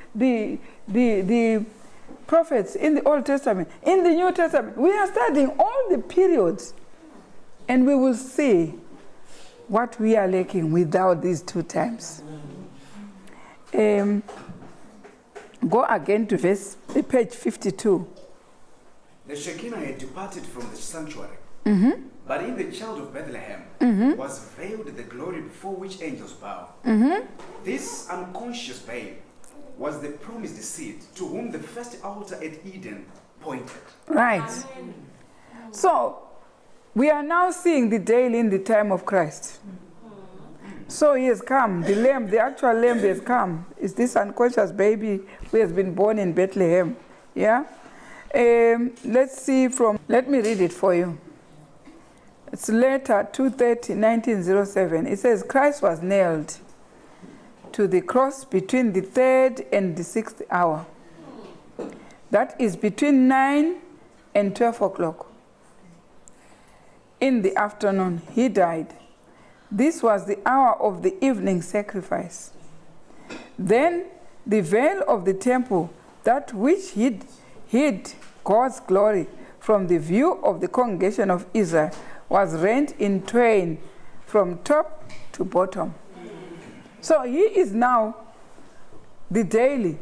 prophets in the Old Testament. In the New Testament, we are studying all the periods, and we will see what we are lacking without these 2 times. Go again to page 52. The Shekinah had departed from the sanctuary, but in the child of Bethlehem was veiled the glory before which angels bow. This unconscious babe was the promised seed to whom the first altar at Eden pointed. Right. Amen. So, we are now seeing the daily in the time of Christ. So he has come, the lamb, the actual lamb has come. It's this unconscious baby who has been born in Bethlehem. Yeah? Let's see let me read it for you. It's letter 230, 1907. It says, Christ was nailed to the cross between the 3rd and the 6th hour. That is between 9 and 12 o'clock. In the afternoon, he died. This was the hour of the evening sacrifice. Then the veil of the temple, that which hid God's glory from the view of the congregation of Israel, was rent in twain from top to bottom. So he is now the daily.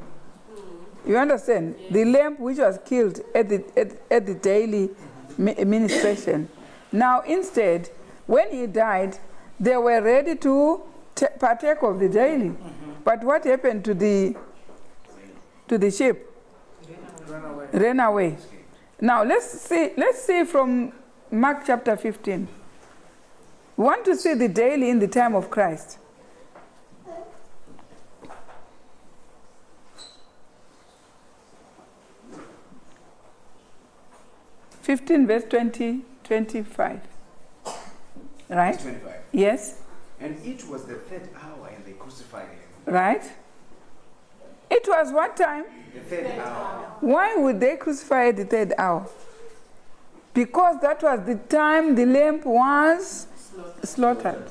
You understand? The lamb which was killed at the daily ministration. Now instead, when he died, they were ready to partake of the daily. But what happened to the sheep? Ran away. Now let's see from Mark chapter 15. We want to see the daily in the time of Christ. Verse 20, 25. Right? 25. Yes. And it was the 3rd hour, and they crucified him. Right? It was what time? The 3rd hour. Why would they crucify at the 3rd hour? Because that was the time the lamb was slaughtered.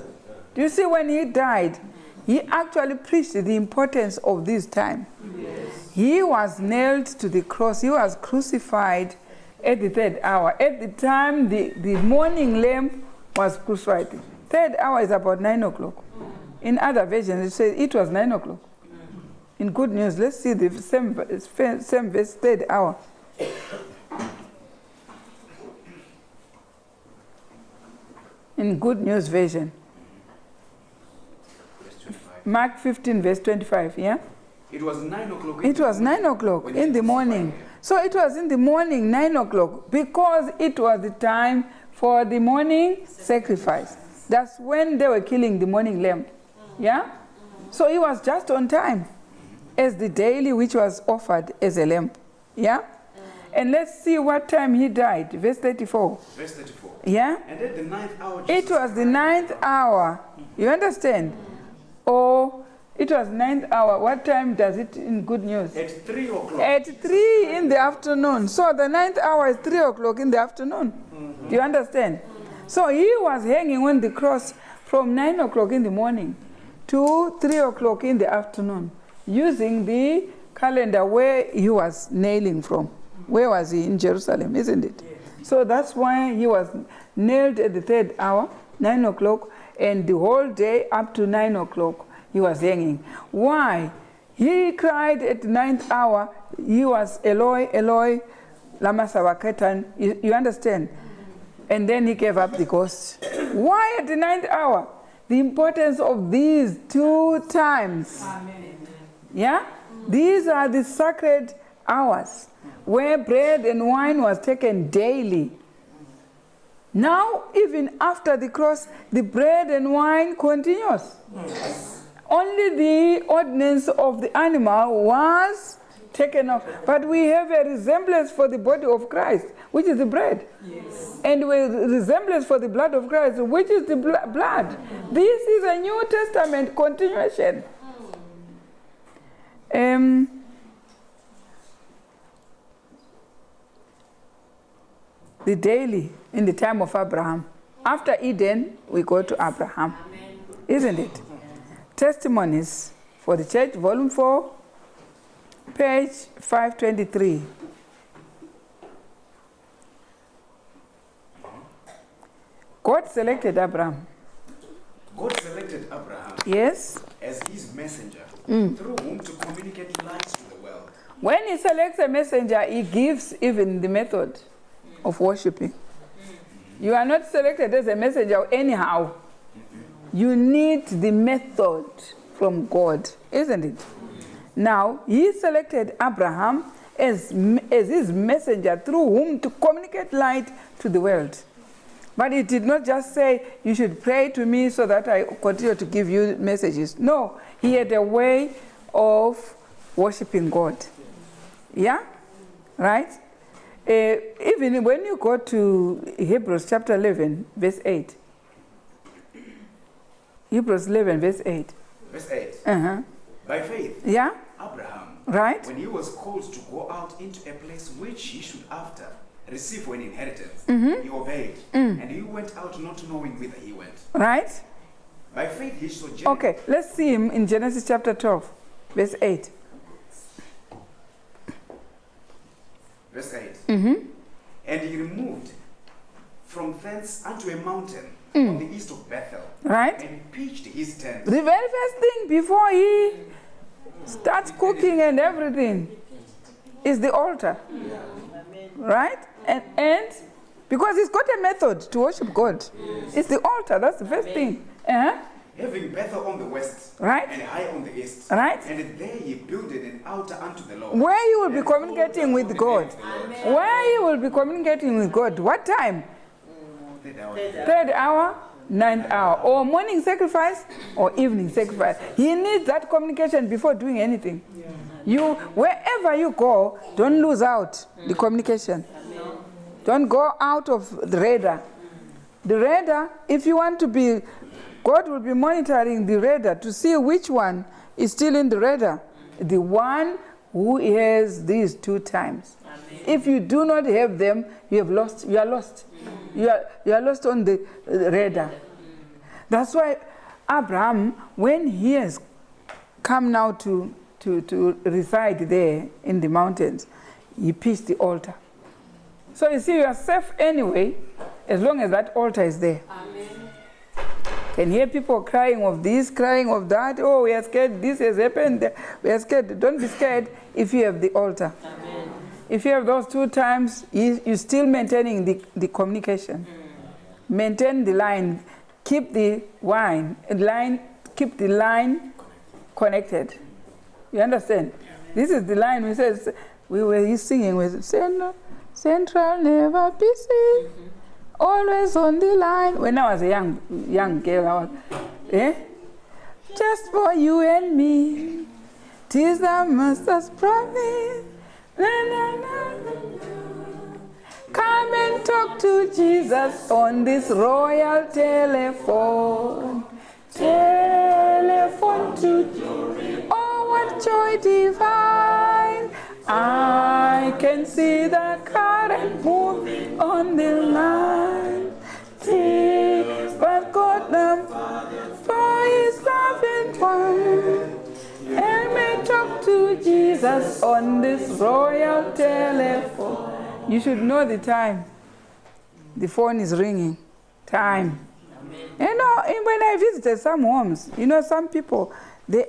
Do you see, when he died, he actually preached the importance of this time. Yes. He was nailed to the cross. He was crucified at the third hour. At the time the morning lamb was crucified. Third hour is about 9 o'clock. In other versions, it says it was 9 o'clock. In Good News, let's see the same verse, third hour. In Good News version. Mark 15, verse 25, yeah? It was 9 o'clock. It was 9 o'clock in the morning. So it was in the morning, 9 o'clock, because it was the time for the morning sacrifice. That's when they were killing the morning lamb. Yeah? So it was just on time as the daily which was offered as a lamb. Yeah? And let's see what time he died. Verse 34. Verse 34. Yeah? And at the 9th hour, It was the 9th hour. You understand? Or it was 9th hour. What time does it in Good News? At 3 o'clock. At 3 in the afternoon. So the 9th hour is 3 o'clock in the afternoon. Do you understand? So he was hanging on the cross from 9 o'clock in the morning to 3 o'clock in the afternoon, using the calendar where he was nailing from. Where was he? In Jerusalem, isn't it? Yes. So that's why he was nailed at the third hour, 9 o'clock, and the whole day up to 9 o'clock he was hanging. Why? He cried at the 9th hour. He was Eloi, Eloi, lama sabachthani. You understand? And then he gave up the ghost. Why at the 9th hour? The importance of these 2 times. Amen. Yeah? These are the sacred hours where bread and wine was taken daily. Now, even after the cross, the bread and wine continues. Yes. Only the ordinance of the animal was taken off. But we have a resemblance for the body of Christ, which is the bread. Yes. And with resemblance for the blood of Christ, which is the blood. This is a New Testament continuation. The daily in the time of Abraham. After Eden, we go to Abraham. Amen. Isn't it? Testimonies for the Church, Volume 4, page 523. God selected Abraham. God selected Abraham, yes, as his messenger, through whom to communicate light to the world. When he selects a messenger, he gives even the method of worshiping. You are not selected as a messenger anyhow. You need the method from God, isn't it? Now, he selected Abraham as his messenger through whom to communicate light to the world. But he did not just say, you should pray to me so that I continue to give you messages. No, he had a way of worshiping God. Yeah? Right? Even when you go to Hebrews chapter 11, verse 8. Hebrews 11, verse 8. Verse 8. Uh-huh. By faith, yeah? Abraham, right? when he was called to go out into a place which he should after receive for an inheritance, he obeyed, and he went out not knowing whither he went. Right? By faith he sojourned. Okay, let's see him in Genesis chapter 12, verse 8. Verse 8. And he removed from thence unto a mountain on the east of Bethel, right? and pitched his tent. The very first thing before he starts cooking and everything is the altar. Right? And because he's got a method to worship God. Yes. It's the altar, that's the first thing. Having Bethel on the west, right, and Hai on the east, right, and there he builded an altar unto the Lord, where you will be communicating with God. Where you will be communicating with God. What time? Third hour, 9th hour, or morning sacrifice or evening sacrifice. He needs that communication before doing anything. You, wherever you go, don't lose out the communication. Don't go out of the radar. The radar, if you want to be, God will be monitoring the radar to see which one is still in the radar. The one who has these 2 times. Amen. If you do not have them, you have lost. You are lost. You are lost on the radar. That's why Abraham, when he has come now to reside there in the mountains, he pitched the altar. So you see, you are safe anyway, as long as that altar is there. Amen. Can hear people crying of this, crying of that. Oh, we are scared. This has happened. We are scared. Don't be scared if you have the altar. Amen. If you have those 2 times, you're still maintaining the communication. Maintain the line. Keep the keep the line connected. You understand? This is the line we were singing with Central never busy, always on the line. When I was a young girl, I was, just for you and me, 'tis the Master's promise. Na, na, na, na. Come and talk to Jesus on this royal telephone. Telephone to joy. Oh, what joy divine. I can see the current moving on the line. But God them for his loving one. And may talk to Jesus on this royal telephone. You should know the time. The phone is ringing. Time. You know, when I visited some homes, some people,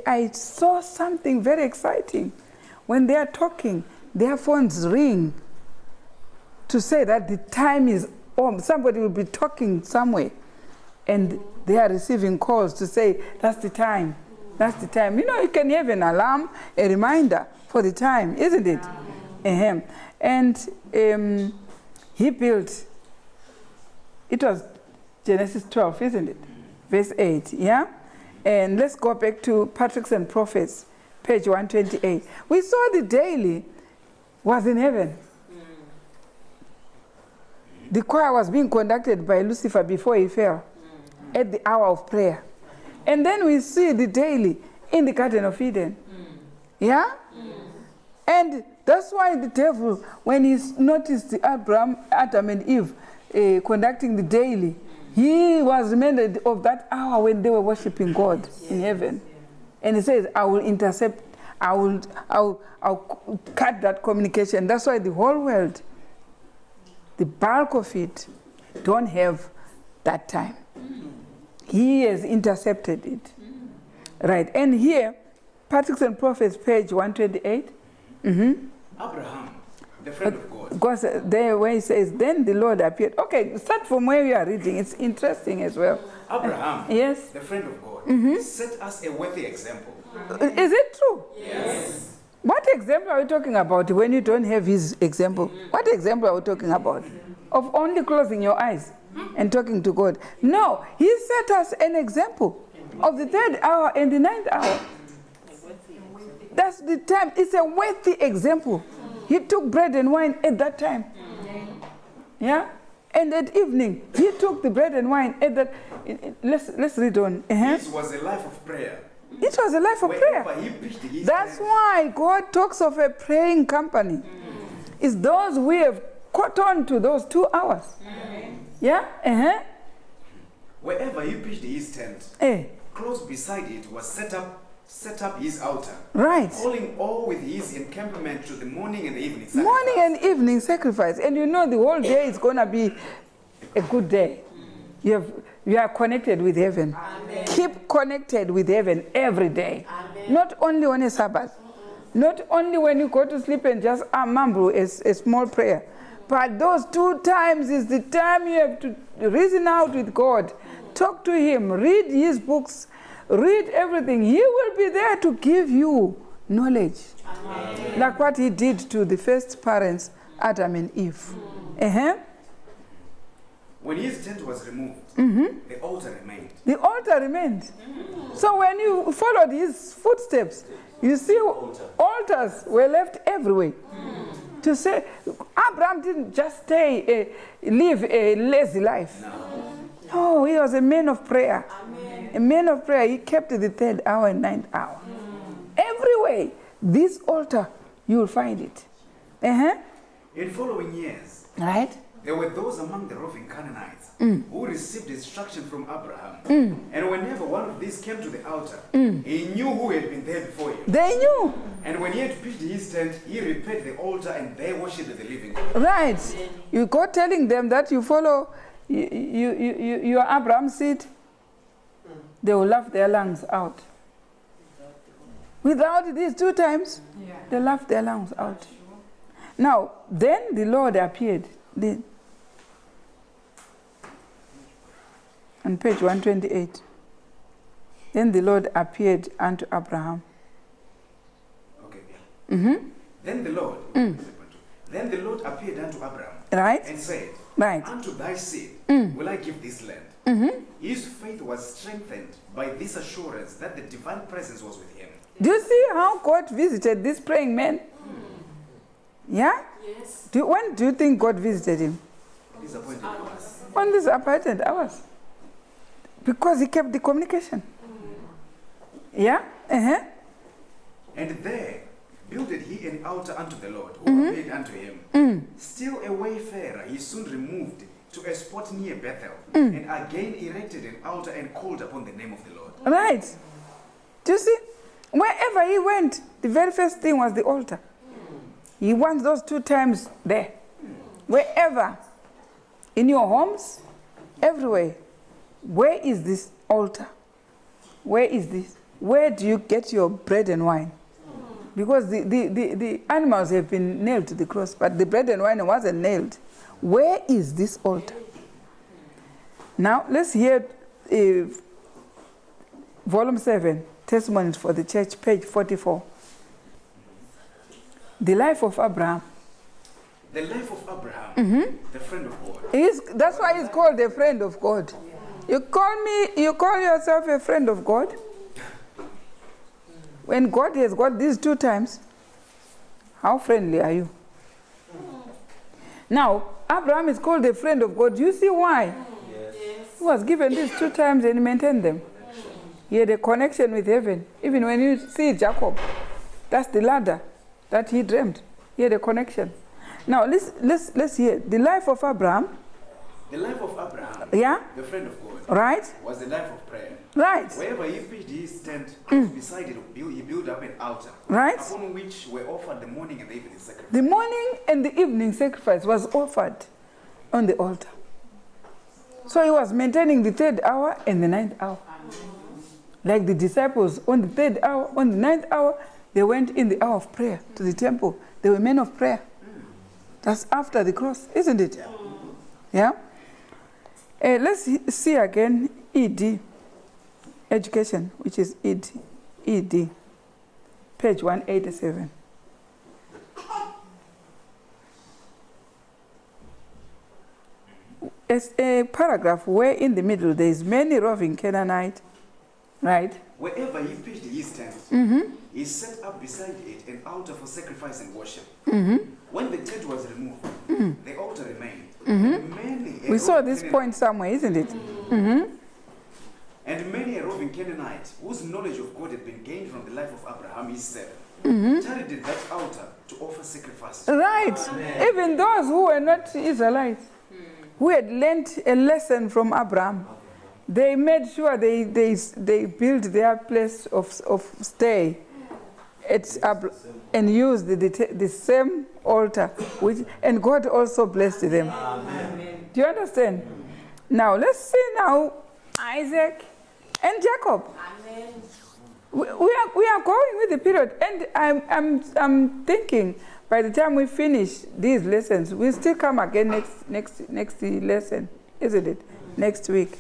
I saw something very exciting. When they are talking, their phones ring to say that the time is on. Somebody will be talking somewhere, and they are receiving calls to say, that's the time. That's the time. You can have an alarm, a reminder for the time, isn't it? And he built, it was Genesis 12, isn't it? Verse 8, yeah? And let's go back to Patriarchs and Prophets, page 128. We saw the daily was in heaven. The choir was being conducted by Lucifer before he fell at the hour of prayer. And then we see the daily in the Garden of Eden. Yeah? And that's why the devil, when he noticed Adam and Eve conducting the daily, he was reminded of that hour when they were worshiping God in heaven. And he says, I will intercept, I'll cut that communication. That's why the whole world, the bulk of it, don't have that time. He has intercepted it. Right. And here, Patriarchs and Prophets, page 128. Abraham, the friend of God. Because there where he says, then the Lord appeared. Okay, start from where you are reading. It's interesting as well. Abraham, yes, the friend of God, set us a worthy example. Is it true? Yes. What example are we talking about when you don't have his example? What example are we talking about? Of only closing your eyes and talking to God? No, he set us an example of the 3rd hour and the 9th hour. That's the time. It's a worthy example. He took bread and wine at that time. Yeah? And at evening, he took the bread and wine at that. Let's read on. This was a life of prayer. It was a life of prayer. He preached his That's why God talks of a praying company. It's those we have caught on to those 2 hours. Yeah? Wherever he pitched his tent, close beside it was set up his altar. Right. Calling all with his encampment to the morning and the evening sacrifice. Morning and evening sacrifice. And the whole day is going to be a good day. You are connected with heaven. Amen. Keep connected with heaven every day. Amen. Not only on a Sabbath. Not only when you go to sleep and just mumble a small prayer. But those 2 times is the time you have to reason out with God. Talk to him. Read his books. Read everything. He will be there to give you knowledge. Amen. Like what he did to the first parents, Adam and Eve. When his tent was removed, the altar remained. The altar remained. So when you followed his footsteps, you see altars were left everywhere. To say, Abraham didn't just live a lazy life. No, he was a man of prayer. Amen. A man of prayer. He kept the 3rd hour and 9th hour. Everywhere, this altar, you will find it. In following years, Right? there were those among the roving Canaanites who received instruction from Abraham. And whenever one of these came to the altar, he knew who had been there before him. They knew. And when he had pitched his tent, he repaired the altar and they worshipped the living God. Right. You go telling them that you follow your Abraham's seed, they will laugh their lungs out. Without these 2 times, they laughed their lungs out. Now, then the Lord appeared. On page 128. Then the Lord appeared unto Abraham. Okay, yeah. Then the Lord, then the Lord appeared unto Abraham, Right? and said, Right. Unto thy seed will I give this land. His faith was strengthened by this assurance that the divine presence was with him. Do you see how God visited this praying man? Yeah? Yes. When do you think God visited him? Disappointed was. On these appointed hours. Because he kept the communication. Yeah? And there builded he an altar unto the Lord, who appeared unto him. Still a wayfarer, he soon removed to a spot near Bethel, and again erected an altar and called upon the name of the Lord. Right. Do you see? Wherever he went, the very first thing was the altar. He wants those 2 times there. Wherever. In your homes, everywhere. Where is this altar? Where is this? Where do you get your bread and wine? Because the animals have been nailed to the cross, but the bread and wine wasn't nailed. Where is this altar? Now, let's hear volume 7, Testimonies for the Church, page 44. The life of Abraham. The life of Abraham, the friend of God. That's why he's called a friend of God. You call yourself a friend of God? When God has got these 2 times, how friendly are you? Now, Abraham is called a friend of God. You see why? Yes. He was given these 2 times and he maintained them. He had a connection with heaven. Even when you see Jacob, that's the ladder that he dreamed. He had a connection. Now, let's hear the life of Abraham. The life of Abraham, the friend of God, right? Was the life of prayer. Right. Wherever he pitched his tent, close beside it, he built up an altar, right, upon which were offered the morning and the evening sacrifice. The morning and the evening sacrifice was offered on the altar. So he was maintaining the 3rd hour and the 9th hour. Like the disciples, on the 3rd hour, on the 9th hour, they went in the hour of prayer to the temple. They were men of prayer. That's after the cross, isn't it? Yeah? Let's see again ED, education, which is ED, page 187. It's a paragraph where in the middle there is many roving Canaanite, right? Wherever he pitched his tent, he set up beside it an altar for sacrifice and worship. When the tent was removed, the altar remained. We saw this point somewhere, isn't it? And many a roving Canaanite, whose knowledge of God had been gained from the life of Abraham, his servant, tarried that altar to offer sacrifices. Right. Amen. Even those who were not Israelites, who had learnt a lesson from Abraham, they made sure they built their place of stay and used the same altar, and God also blessed them. Amen. Do you understand? Now let's see now Isaac and Jacob. Amen. We are going with the period, and I'm thinking by the time we finish these lessons, we'll still come again next lesson, isn't it? Next week.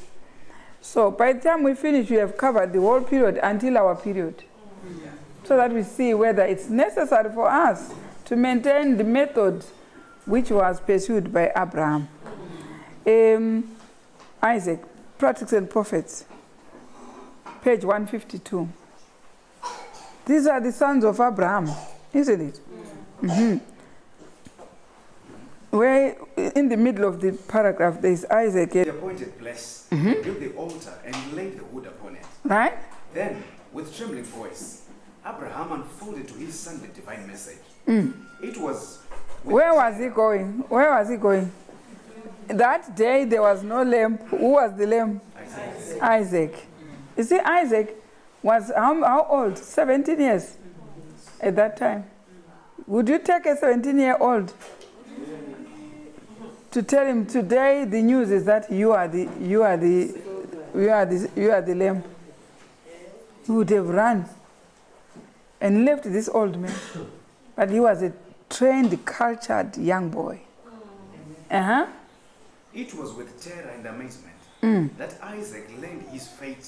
So by the time we finish, we have covered the whole period until our period, so that we see whether it's necessary for us to maintain the method which was pursued by Abraham. Isaac, Prophets and Prophets, page 152. These are the sons of Abraham, isn't it? Where in the middle of the paragraph there is Isaac. The appointed place, built the altar and laid the wood upon it. Right? Then, with trembling voice, Abraham unfolded to his son the divine message. It was. Where was he going? Where was he going? that day there was no lamb. Who was the lamb? Isaac. You see, Isaac was how old? 17 years at that time. Would you take a 17-year-old to tell him today the news is that you are the lamb? He would have run and left this old man. But he was a trained, cultured young boy. It was with terror and amazement that Isaac learned his fate,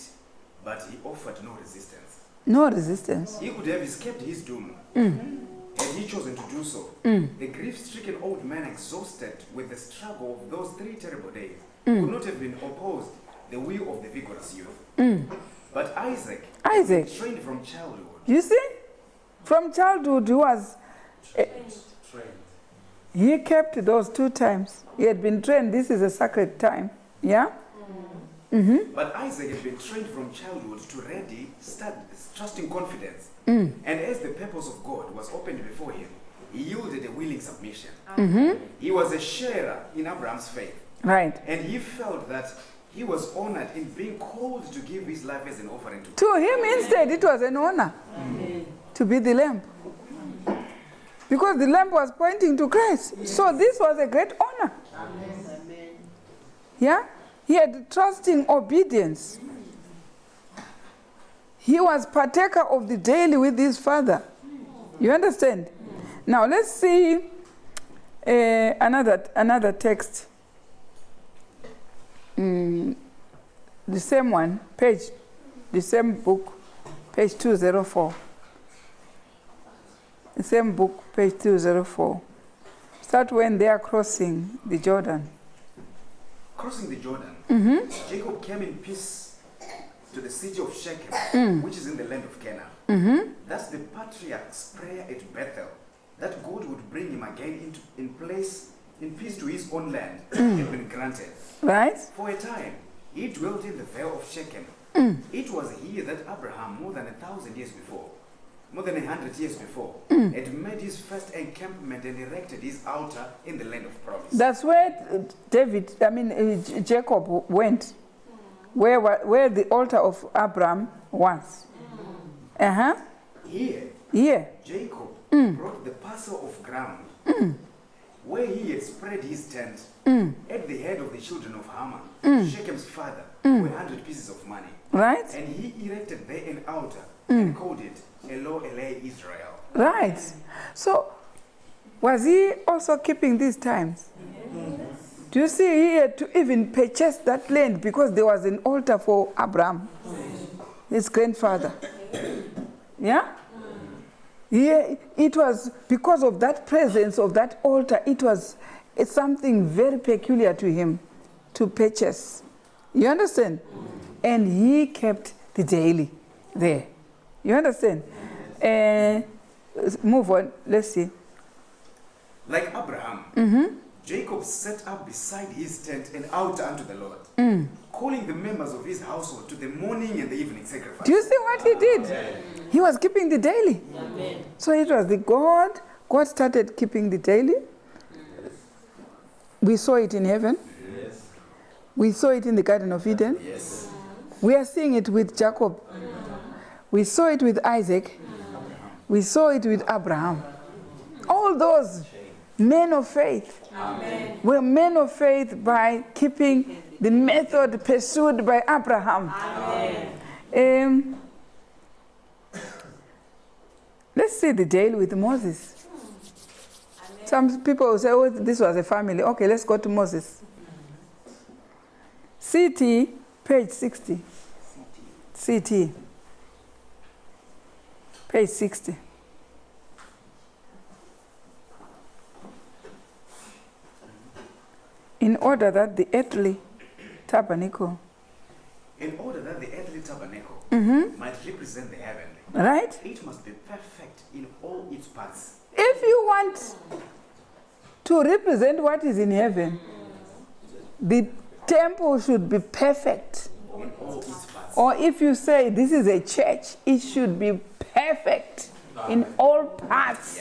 but he offered no resistance. No resistance. He could have escaped his doom, had he chosen to do so. The grief-stricken old man, exhausted with the struggle of those 3 terrible days, could not have been opposed the will of the vigorous youth. But Isaac, trained from childhood. You see? From childhood, he was... He kept those 2 times. He had been trained. This is a sacred time. Yeah? But Isaac had been trained from childhood to ready, trusting confidence. And as the purpose of God was opened before him, he yielded a willing submission. He was a sharer in Abraham's faith. Right. And he felt that he was honored in being called to give his life as an offering to God. To him, instead, it was an honor to be the lamb. Because the lamb was pointing to Christ. Yes. So this was a great honor. Amen. Yeah? He had trusting obedience. He was partaker of the daily with his father. You understand? Now let's see another text. The same one, the same book, page 204. The same book, page 204. Start when they are crossing the Jordan. Crossing the Jordan, Jacob came in peace to the city of Shechem, which is in the land of Canaan. That's the patriarch's prayer at Bethel, that God would bring him again in peace to his own land, had been granted. Right. For a time, he dwelt in the vale of Shechem. It was here that Abraham, more than 100 years before, had made his first encampment and erected his altar in the land of promise. That's where Jacob went, where the altar of Abraham was. Here, Jacob brought the parcel of ground where he had spread his tent at the head of the children of Haman, Shechem's father, for 100 pieces of money. Right. And he erected there an altar and called it Elo Elei Israel. Right. So, was he also keeping these times? Yes. Do you see, he had to even purchase that land because there was an altar for Abraham, his grandfather. Yeah? Yeah, it was because of that presence of that altar, it's something very peculiar to him to purchase. You understand? And he kept the daily there. You understand? Move on. Let's see. Like Abraham, Jacob set up beside his tent an altar unto the Lord, calling the members of his household to the morning and the evening sacrifice. Do you see what he did? He was keeping the daily. Amen. So it was God started keeping the daily. We saw it in heaven. Yes. We saw it in the Garden of Eden. Yes. We are seeing it with Jacob. We saw it with Isaac. We saw it with Abraham. All those men of faith were men of faith by keeping the method pursued by Abraham. Let's see the deal with Moses. Some people will say, oh, this was a family. Okay, let's go to Moses. CT, page 60. CT. Page 60. In order that the earthly tabernacle might represent the heavenly. Right? It must be perfect in all its parts. If you want to represent what is in heaven, the temple should be perfect. In all its parts. Or if you say this is a church, it should be perfect in all parts.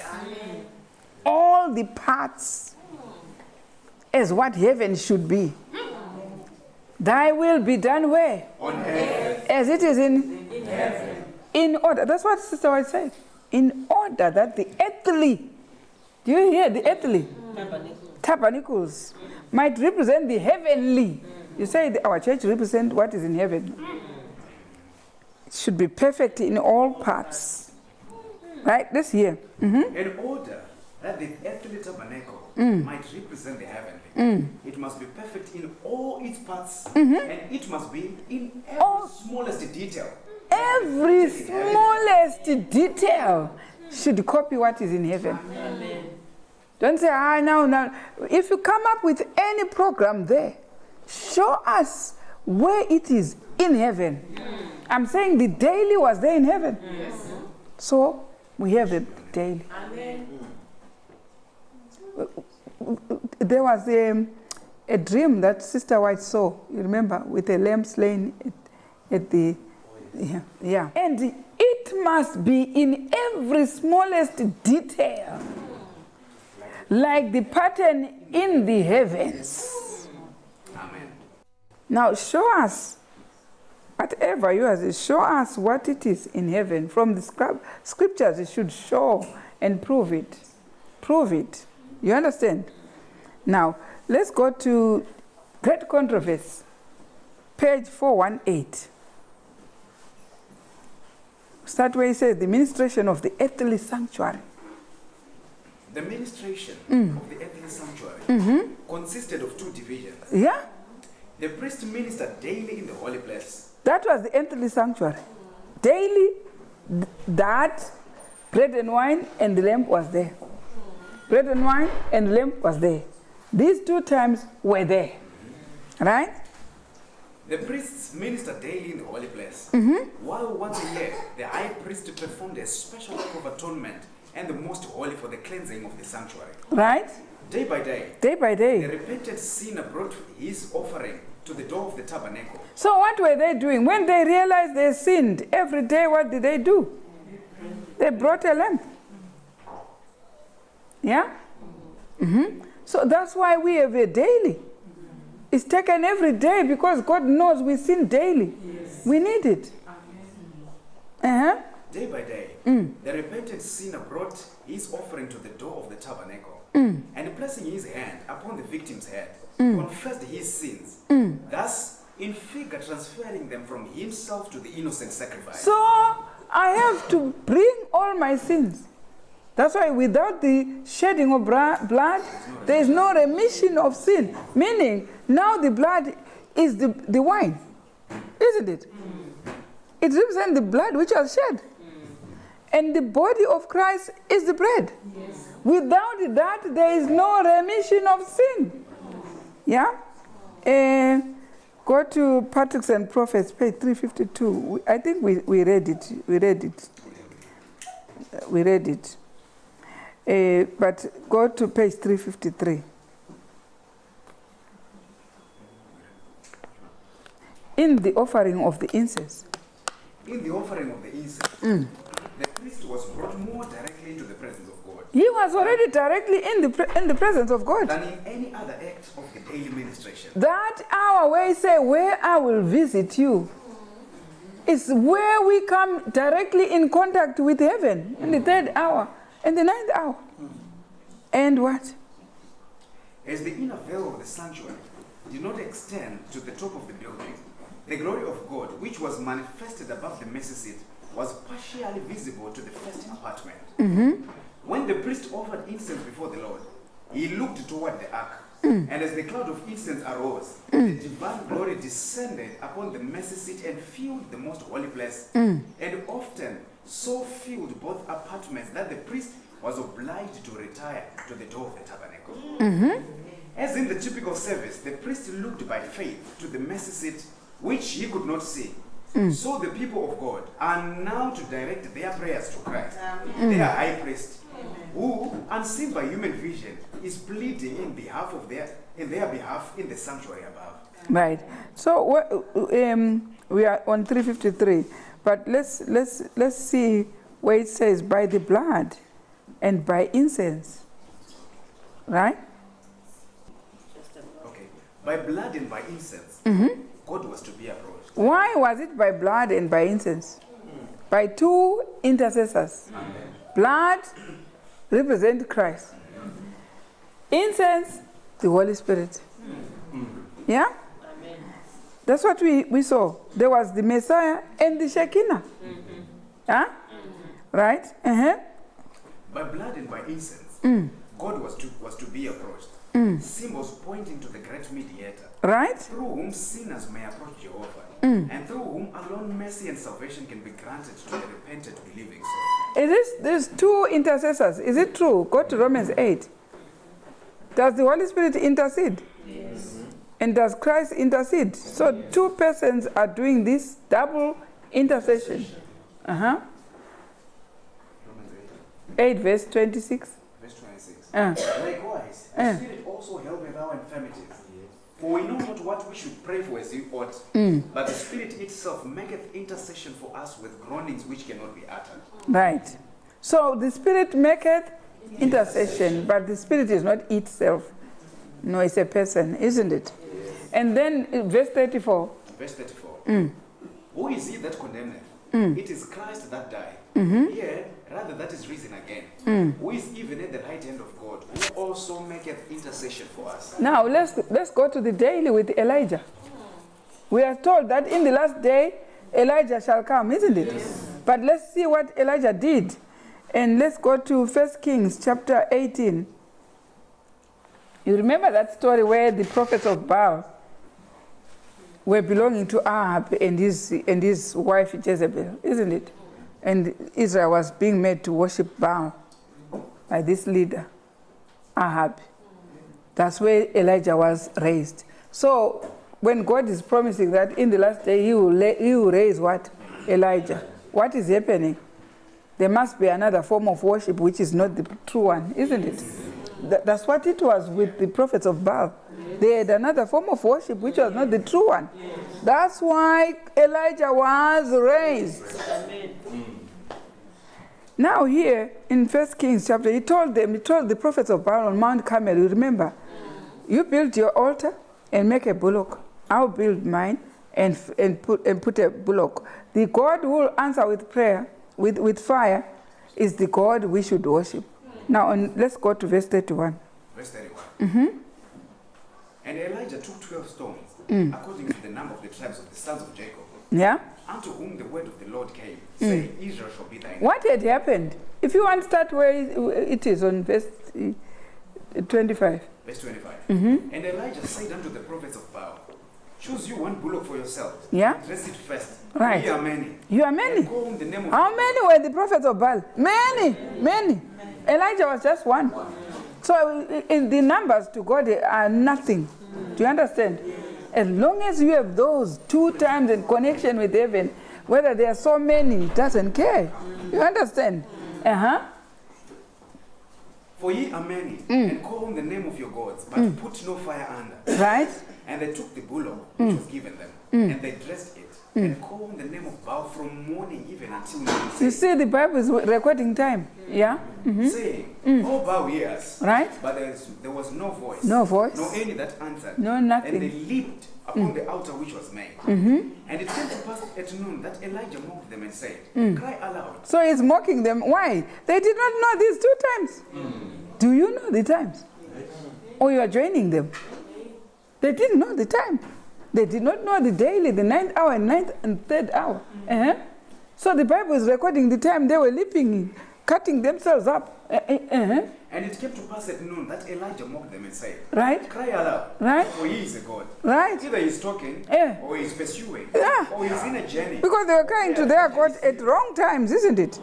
All the parts. as what heaven should be. Thy will be done where? On earth. As it is in heaven. In order. That's what Sister White said. In order that the earthly, do you hear the earthly? Tabernacles might represent the heavenly. You say our church represents what is in heaven. It should be perfect in all parts. Right? This here. In order that the earthly tabernacle might represent the heavenly, it must be perfect in all its parts, and it must be in every smallest detail. Every smallest detail should copy what is in heaven. Amen. Don't say, now. If you come up with any program there, show us where it is in heaven. I'm saying the daily was there in heaven. Yes. So we have it daily. Amen. There was a dream that Sister White saw, you remember, with a lamb slain at the... Yeah. And it must be in every smallest detail, like the pattern in the heavens. Amen. Now show us, whatever yours is, show us what it is in heaven. From the scriptures, it should show and prove it. Prove it. You understand? Now, let's go to Great Controversy, page 418. Start where he says the ministration of the earthly sanctuary. The ministration of the earthly sanctuary consisted of two divisions. Yeah? The priest ministered daily in the holy place. That was the earthly sanctuary. Daily, that bread and wine and the lamp was there. Bread and wine and the lamp was there. These two times were there. Right? The priests ministered daily in the holy place, while once a year the high priest performed a special work of atonement and the most holy for the cleansing of the sanctuary. Right? Day by day, Day by the day. repentant sinner brought his offering to the door of the tabernacle. So what were they doing? When they realized they sinned, every day what did they do? They brought a lamb. Yeah? So that's why we have a daily. It's taken every day because God knows we sin daily. Yes. We need it. Day by day, the repentant sinner brought his offering to the door of the tabernacle, and placing his hand upon the victim's head, confessed his sins, thus in figure transferring them from himself to the innocent sacrifice. So I have to bring all my sins. That's why without the shedding of blood, there is no remission of sin. Meaning, now the blood is the wine, isn't it? It represents the blood which was shed. And the body of Christ is the bread. Yes. Without that, there is no remission of sin. Yeah? Go to Patriarchs and Prophets, page 352. I think we read it. We read it. But go to page 353. In the offering of the incense. In the offering of the incense, the priest was brought more directly into the presence of God He was already directly in the presence of God. than in any other act of the daily ministration. That hour where he said, where I will visit you, is where we come directly in contact with heaven in the third hour and the ninth hour. And what? As the inner veil of the sanctuary did not extend to the top of the building, the glory of God, which was manifested above the mercy seat, was partially visible to the first apartment. When the priest offered incense before the Lord, he looked toward the ark, and as the cloud of incense arose, the divine glory descended upon the mercy seat and filled the most holy place, and often so filled both apartments that the priest was obliged to retire to the door of the tabernacle. As in the typical service, the priest looked by faith to the mercy seat, which he could not see. So the people of God are now to direct their prayers to Christ, their high priest, who, unseen by human vision, is pleading in their behalf in the sanctuary above. Right. So we are on 353, but let's see where it says by the blood and by incense, right? By blood and by incense, God was to be approached. Why was it by blood and by incense? By two intercessors. Blood represents Christ. Incense, the Holy Spirit. Yeah? That's what we saw. There was the Messiah and the Shekinah. Huh? Right? By blood and by incense, God was to be approached. Symbols pointing to the great mediator. Right? Through whom sinners may approach Jehovah. And through whom alone mercy and salvation can be granted to the repentant believing soul. There's two intercessors. Is it true? Go to Romans 8. Does the Holy Spirit intercede? Yes. And does Christ intercede? So two persons are doing this double intercession. Romans 8 verse 26. Verse 26. Likewise, the Spirit also helpeth our infirmities. For we know not what we should pray for as we ought, but the Spirit itself maketh intercession for us with groanings which cannot be uttered. Right. So the Spirit maketh intercession, but the Spirit is not itself. No, it's a person, isn't it? And then verse 34. Verse 34. Who is he that condemneth? It is Christ that died. Yea, rather that is risen again. Who is even at the right hand of God, who also maketh intercession for us. Now let's go to the daily with Elijah. We are told that in the last day Elijah shall come, isn't it? Yes. But let's see what Elijah did. And let's go to 1 Kings chapter 18. You remember that story where the prophets of Baal were belonging to Ahab and his wife Jezebel, isn't it? And Israel was being made to worship Baal by this leader, Ahab. That's where Elijah was raised. So when God is promising that in the last day he will raise what? Elijah. What is happening? There must be another form of worship which is not the true one, isn't it? That's what it was with the prophets of Baal. They had another form of worship which was not the true one. That's why Elijah was raised. Now here in 1 Kings chapter, he told the prophets of Baal on Mount Carmel, you remember, you build your altar and make a bullock. I'll build mine and put a bullock. The God who will answer with prayer, with fire, is the God we should worship. Now let's go to verse 31. Verse 31. And Elijah took 12 stones, according to the number of the tribes of the sons of Jacob, Yeah? unto whom the word of the Lord came, saying, Israel shall be thine. What had happened? If you want to start where it is on verse 25. Verse 25. And Elijah said unto the prophets of Baal, choose you one bullock for yourselves. Yeah. Dress it first. Right. Ye are many. You are many. And call on the name of How many were the prophets of Baal? Many. Elijah was just one. So in the numbers to God are nothing. Do you understand? As long as you have those 2 times in connection with heaven, whether there are so many, it doesn't care. You understand? For ye are many, and call on the name of your gods, but put no fire under. Right? And they took the bullock which was given them, and they dressed it, and called on the name of Baal from morning even until noon. You see, the Bible is recording time. Yeah? Saying, O bow ye us. Right? But there was no voice. No voice. No any that answered. No, nothing. And they leaped upon the altar which was made. And it came to pass at noon that Elijah mocked them and said, cry aloud. So he's mocking them. Why? They did not know these 2 times. Do you know the times? Or you are joining them? They didn't know the time. They did not know the daily, the 9th hour, 9th and 3rd hour. So the Bible is recording the time they were leaping, cutting themselves up. And it came to pass at noon that Elijah mocked them and said, Right? cry aloud, Right? for he is a God. Right? Either he's talking, Yeah. or he's pursuing, Yeah. or he's in a journey. Because they were crying to their God at wrong times, isn't it?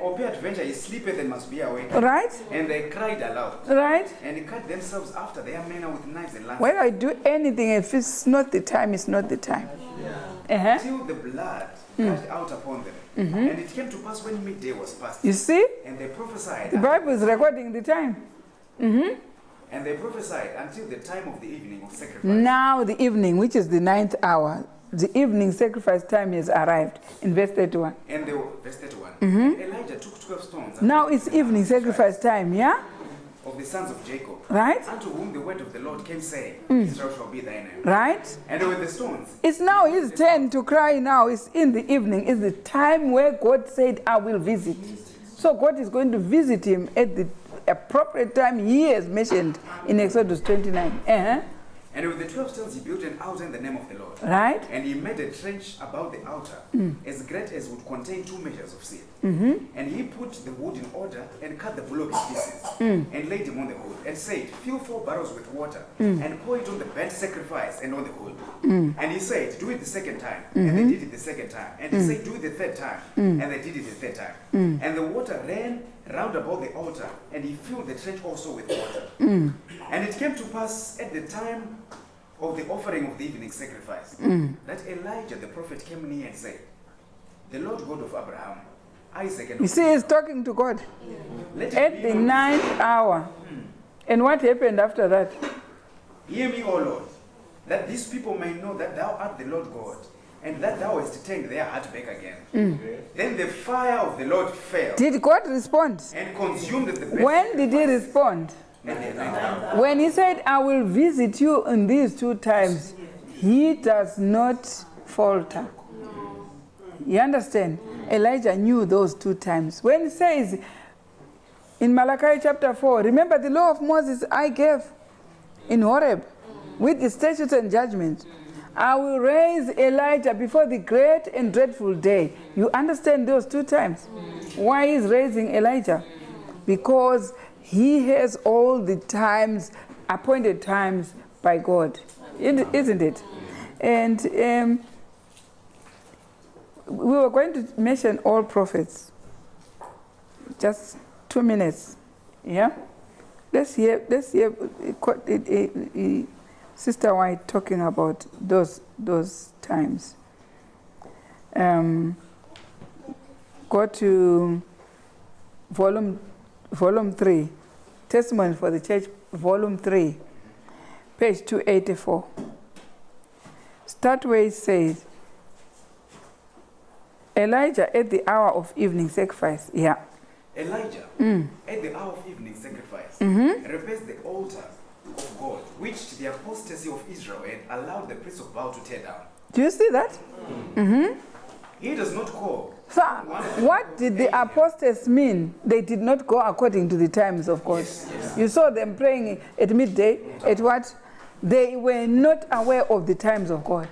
Or peradventure he sleepeth and must be awake. Right? And they cried aloud, Right? and they cut themselves after their manner with knives and lances. When I do anything, if it's not the time, it's not the time. Till the blood gushed out upon them. And it came to pass when midday was past, You see? and they prophesied, The Bible is recording the time. and they prophesied until the time of the evening of sacrifice. Now the evening, which is the 9th hour, the evening sacrifice time has arrived in verse 31. And they were, verse 31, and Elijah took 12 stones. Now it's evening sacrifice time, yeah? of the sons of Jacob, Right? unto whom the word of the Lord came, saying, Israel shall be thy name. Right? And with the stones, It's now his turn to cry now. It's in the evening. It's the time where God said, I will visit. So God is going to visit him at the appropriate time he has mentioned in Exodus 29. Uh-huh. and with the 12 stones he built an altar in the name of the Lord. Right? And he made a trench about the altar, as great as would contain 2 measures of seed. And he put the wood in order, and cut the bullock in pieces, and laid him on the hood, and said, Fill 4 barrels with water, and pour it on the burnt sacrifice and on the hood. And he said, Do it the second time. And they did it the second time. And he said, Do it the third time. And they did it the third time. And the water ran round about the altar, and he filled the trench also with water. And it came to pass at the time of the offering of the evening sacrifice, that Elijah the prophet came near and said, The Lord God of Abraham, Isaac, and You see, he's talking to God let it at be the known- 9th hour. And what happened after that? Hear me, O Lord, that these people may know that thou art the Lord God, and that thou hast turned their heart back again. Then the fire of the Lord fell Did God respond? and consumed the burnt When did he respond? at the ninth hour. When he said, I will visit you in these 2 times, he does not falter. You understand? Elijah knew those 2 times. When he says in Malachi chapter 4, remember the law of Moses I gave in Horeb with the statutes and judgments. I will raise Elijah before the great and dreadful day. You understand those 2 times? Why is raising Elijah? Because he has all the times, appointed times by God. Isn't it? And we were going to mention all prophets. Just 2 minutes. Yeah? Let's hear Sister White talking about those times. Go to volume 3, Testimony for the Church, volume 3, page 284. Start where it says, Elijah at the hour of evening sacrifice. Yeah. Elijah, at the hour of evening sacrifice, repairs the altar of God, which the apostasy of Israel had allowed the priests of Baal to tear down. Do you see that? He does not call. So, what did the apostates mean? They did not go according to the times of God. You saw them praying at midday. At what? They were not aware of the times of God.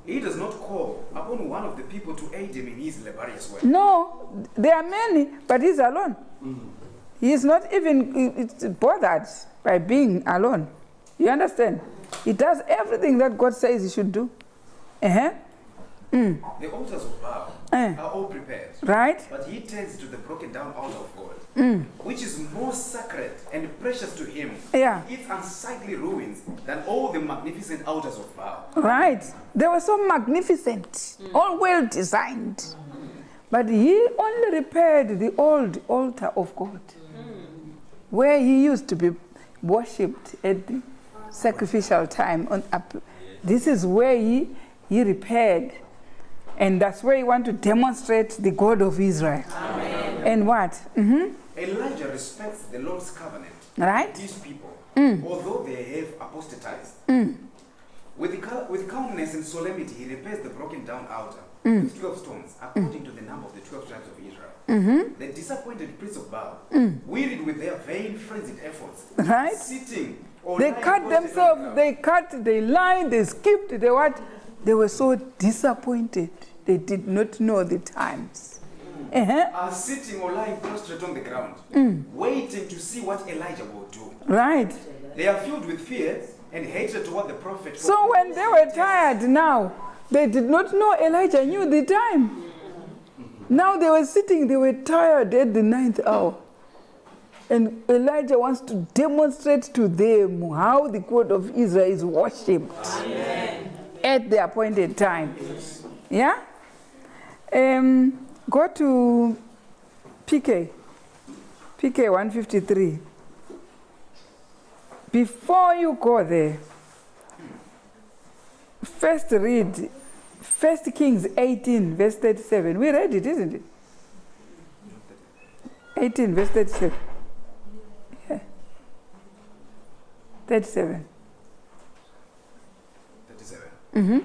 He does not call upon one of the people to aid him in his laborious work. No, there are many, but he's alone. He is not even bothered by being alone. You understand? He does everything that God says he should do. The altars of Baal are all prepared, Right? but he tends to the broken down altar of God, which is more sacred and precious to him, Yeah. its unsightly ruins, than all the magnificent altars of Baal. Right. They were so magnificent, all well designed. But he only repaired the old altar of God, where he used to be worshipped at the sacrificial time. This is where he repaired. And that's where he want to demonstrate the God of Israel. Amen. And what? Elijah respects the Lord's covenant Right? with his people, although they have apostatized. With calmness and solemnity, he repairs the broken down altar with 12 stones, according to the number of the 12 tribes of Israel. The disappointed priests of Baal, wearied with their vain, frenzied efforts, Right? sitting or They lying cut prostrate on the themselves, ground. they cut, they lied, they skipped, they what? They were so disappointed. They did not know the times. Are sitting or lying prostrate on the ground, waiting to see what Elijah will do. Right? They are filled with fear and hatred toward the prophet. So when they were tired now, they did not know Elijah knew the time. Now they were sitting, they were tired at the 9th hour. And Elijah wants to demonstrate to them how the God of Israel is worshipped at the appointed time. Yeah? Go to PK 153. Before you go there, first read 1 Kings 18, verse 37. We read it, isn't it? 18 verse 37. Yeah. 37. 37. Mm-hmm.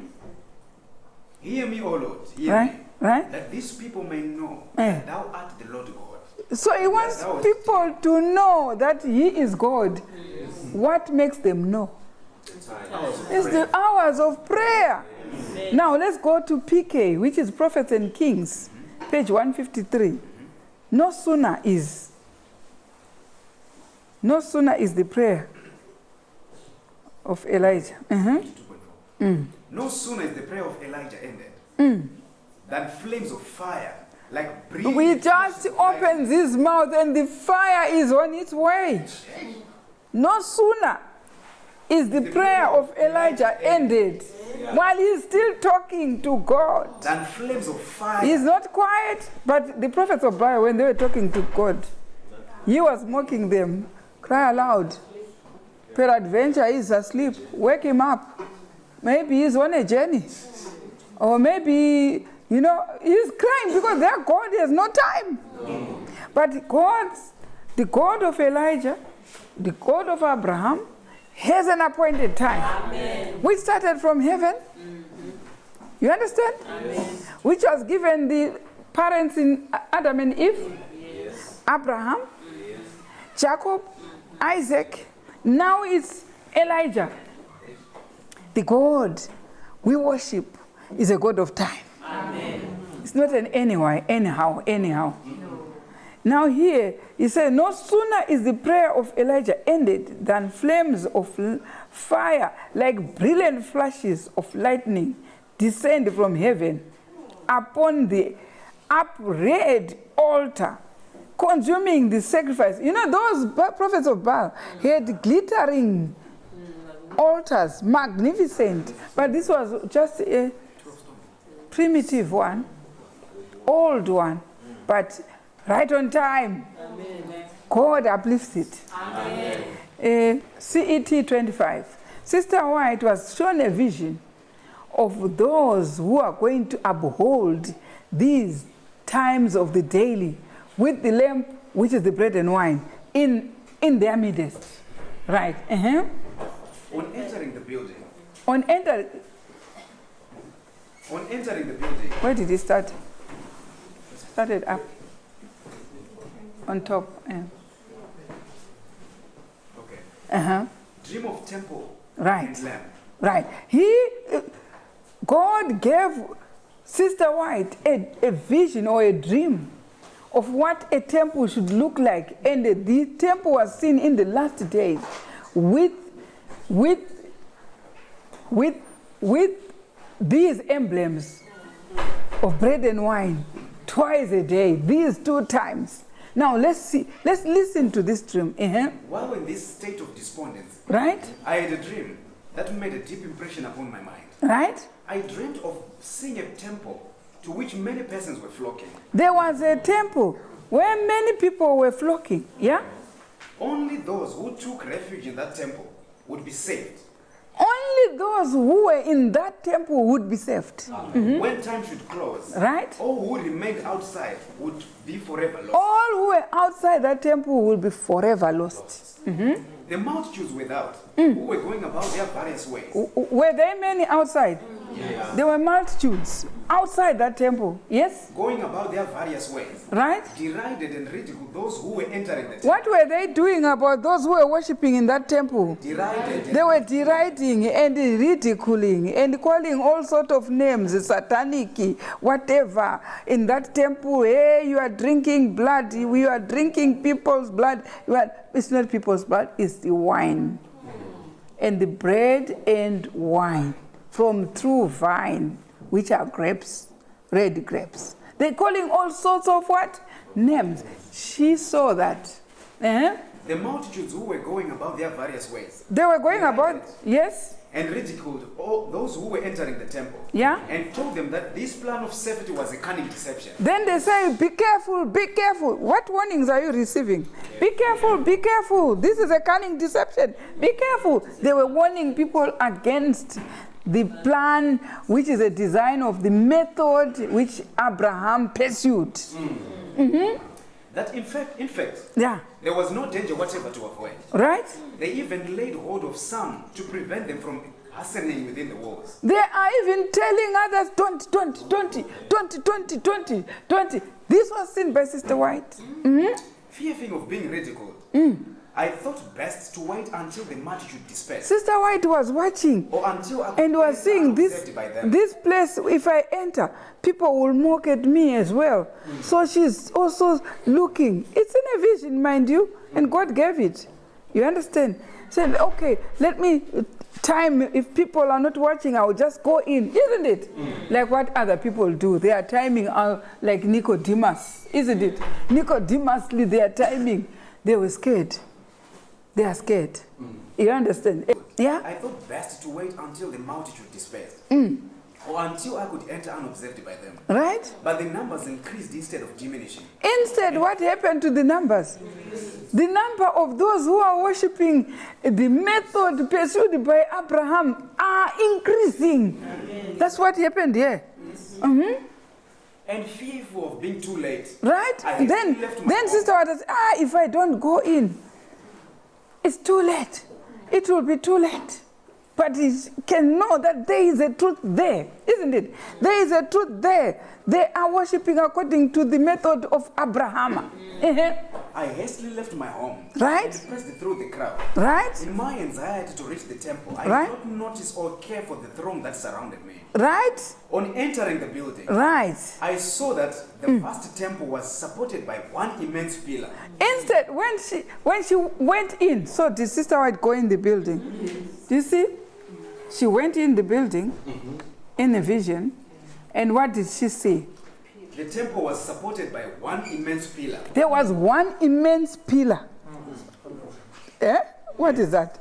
Hear me, O Lord, hear Right? me, Right? that these people may know Eh. that thou art the Lord God. So he wants people to know that he is God. What makes them know? It's the hours of prayer. Now let's go to PK, which is Prophets and Kings, page 153. No sooner is the prayer of Elijah. No sooner is the prayer of Elijah ended than flames of fire, like breathing. We just opens his mouth and the fire is on its way. No sooner is the prayer of Elijah ended while he's still talking to God. Than flames of fire. He's not quiet, but the prophets of Baal, when they were talking to God, he was mocking them. Cry aloud. Peradventure he's asleep. Wake him up. Maybe he's on a journey. Or maybe, he's crying because their God has no time. But God, the God of Elijah, the God of Abraham, has an appointed time. Amen. Which started from heaven. You understand? Amen. Which was given the parents in Adam and Eve, Yes. Abraham, Jacob, Isaac. Now it's Elijah. The God we worship is a God of time. Amen. It's not an anyhow. Now here, he said, no sooner is the prayer of Elijah ended than flames of fire, like brilliant flashes of lightning, descend from heaven upon the upraised altar, consuming the sacrifice. Those prophets of Baal had glittering altars, magnificent, but this was just a primitive one, old one, but right on time. Amen. God uplifts it. Amen. CET 25. Sister White was shown a vision of those who are going to uphold these times of the daily with the lamp, which is the bread and wine, in their midst. Right. On entering the building. On entering the building. Where did it start? Started up. On top. Okay. Dream of temple Right. and lamp. Right. God gave Sister White a vision or a dream of what a temple should look like. And the temple was seen in the last days with these emblems of bread and wine twice a day, these 2 times. Now let's listen to this dream. While in this state of despondency, Right? I had a dream that made a deep impression upon my mind. Right? I dreamt of seeing a temple to which many persons were flocking. There was a temple where many people were flocking. Yeah? Only those who took refuge in that temple would be saved. Only those who were in that temple would be saved. When time should close, Right? all who remained outside would be forever lost. All who were outside that temple will be forever lost. The multitudes without, who were going about their various ways, Were there many outside? Yeah. There were multitudes outside that temple. Yes? going about their various ways, Right? derided and ridiculed those who were entering the temple. What were they doing about those who were worshipping in that temple? Derided They were deriding and ridiculing and calling all sorts of names, satanic, whatever, in that temple. Hey, you are drinking blood. You are drinking people's blood. It's not people's blood, it's the wine. And the bread and wine from true vine, which are grapes, red grapes. They're calling all sorts of what? Names. She saw that. The multitudes who were going about their various ways They were going about, yes? and ridiculed all those who were entering the temple, Yeah? and told them that this plan of safety was a cunning deception. Then they say, be careful, be careful. What warnings are you receiving? Be careful, be careful. This is a cunning deception. Be careful. They were warning people against the plan, which is a design of the method which Abraham pursued. that in fact, Yeah. there was no danger whatever to avoid. Right? They even laid hold of some to prevent them from hastening within the walls. They are even telling others 20. This was seen by Sister White. Fearing of being ridiculed, I thought best to wait until the multitude dispersed, Sister White was watching or until I could and was enter seeing unobserved by them. this place, if I enter, people will mock at me as well. So she's also looking. It's in a vision, mind you, and God gave it. You understand? Said, okay, let me time, if people are not watching, I will just go in, isn't it? Like what other people do. They are timing like Nicodemus, isn't it? Nicodemusly, they are timing. They were scared. They are scared. You understand? Yeah? I thought best to wait until the multitude dispersed, or until I could enter unobserved by them. Right? But the numbers increased instead of diminishing. Instead, what happened to the numbers? The number of those who are worshipping the method pursued by Abraham are increasing. That's what happened here. And fearful of being too late, Right? I Then left my home. Sister Wada said, if I don't go in, it's too late. It will be too late. But he can know that there is a truth there, isn't it? There is a truth there. They are worshipping according to the method of Abraham. I hastily left my home, Right? and pressed through the crowd. Right? In my anxiety to reach the temple, I Right. did not notice or care for the throng that surrounded me. Right? On entering the building, Right. I saw that the vast temple was supported by one immense pillar. Instead, when she went in, so did Sister White go in the building? Do you see? She went in the building in a vision, and what did she see? The temple was supported by one immense pillar. There was one immense pillar. Eh? What is that?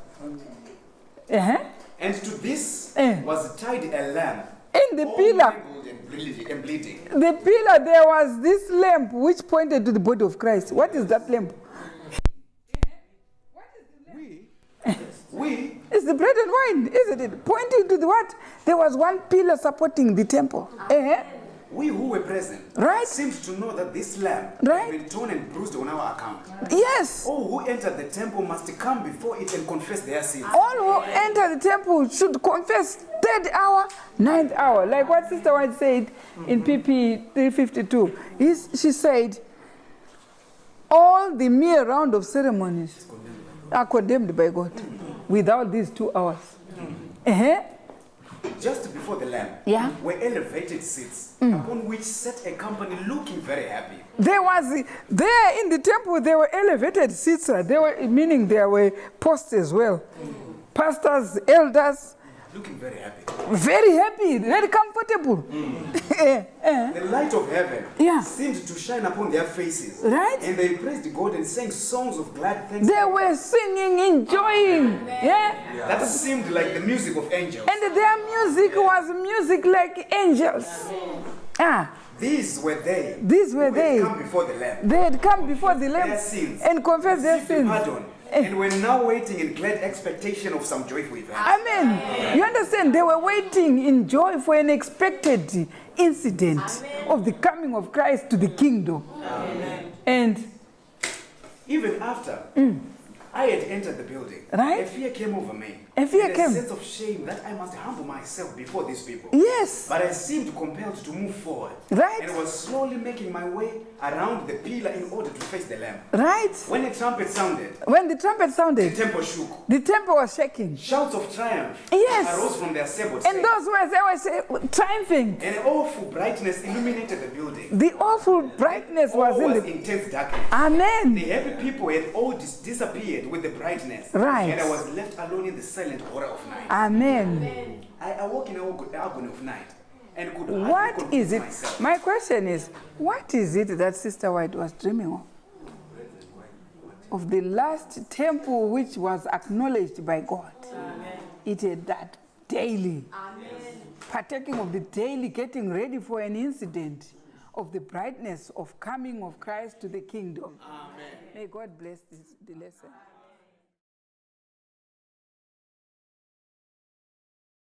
Uh-huh. And to this Eh. was tied a lamp, In the all pillar, mangled and bleeding. the pillar, there was this lamp which pointed to the body of Christ. What is that lamp? We, It's the bread and wine, isn't it? Pointing to the what? There was one pillar supporting the temple. Eh? we who were present, Right. seemed to know that this lamp Right. had been torn and bruised on our account. Yes. All who entered the temple must come before it and confess their sins. All who enter the temple should confess third hour, ninth hour. Like what Sister White said in PP 352. She said, all the mere round of ceremonies are condemned by God without these 2 hours. Just before the lamp Yeah. were elevated seats, upon which sat a company looking very happy. There in the temple, there were elevated seats. Meaning there were posts as well. Pastors, elders, Looking very happy. very happy, very comfortable. The light of heaven Yeah. seemed to shine upon their faces. Right? And they praised God and sang songs of glad thanks. They were singing, enjoying. Yeah? That seemed like the music of angels. And their music was music like angels. These were they. These were who they. had come before the Lamb. They had come before the Their Lamb sins. and confessed their Received sins. pardon. And were now waiting in glad expectation of some joyful event. Amen. You understand? They were waiting in joy for an expected incident of the coming of Christ to the kingdom. Amen. And Even after I had entered the building, Right? a fear came over me. A fear and came. a sense of shame that I must humble myself before these people. yes, But I seemed compelled to move forward. Right. And was slowly making my way around the pillar in order to face the Lamb. right? When the trumpet sounded, When the trumpet the sounded, temple shook. the temple was shaking. Shouts of triumph Yes. arose from their assembled And saints. those were triumphing. An awful brightness illuminated the building. The awful brightness All was in was the... intense darkness. Amen. The happy people had all disappeared with the brightness. Right. And I was left alone in the silent horror of night. Amen. I awoke in agony of night and could hardly What convince is it? myself. My question is, what is it that Sister White was dreaming of? Of the last temple which was acknowledged by God. It had that daily. Partaking of the daily, getting ready for an incident of the brightness of coming of Christ to the kingdom. May God bless the lesson.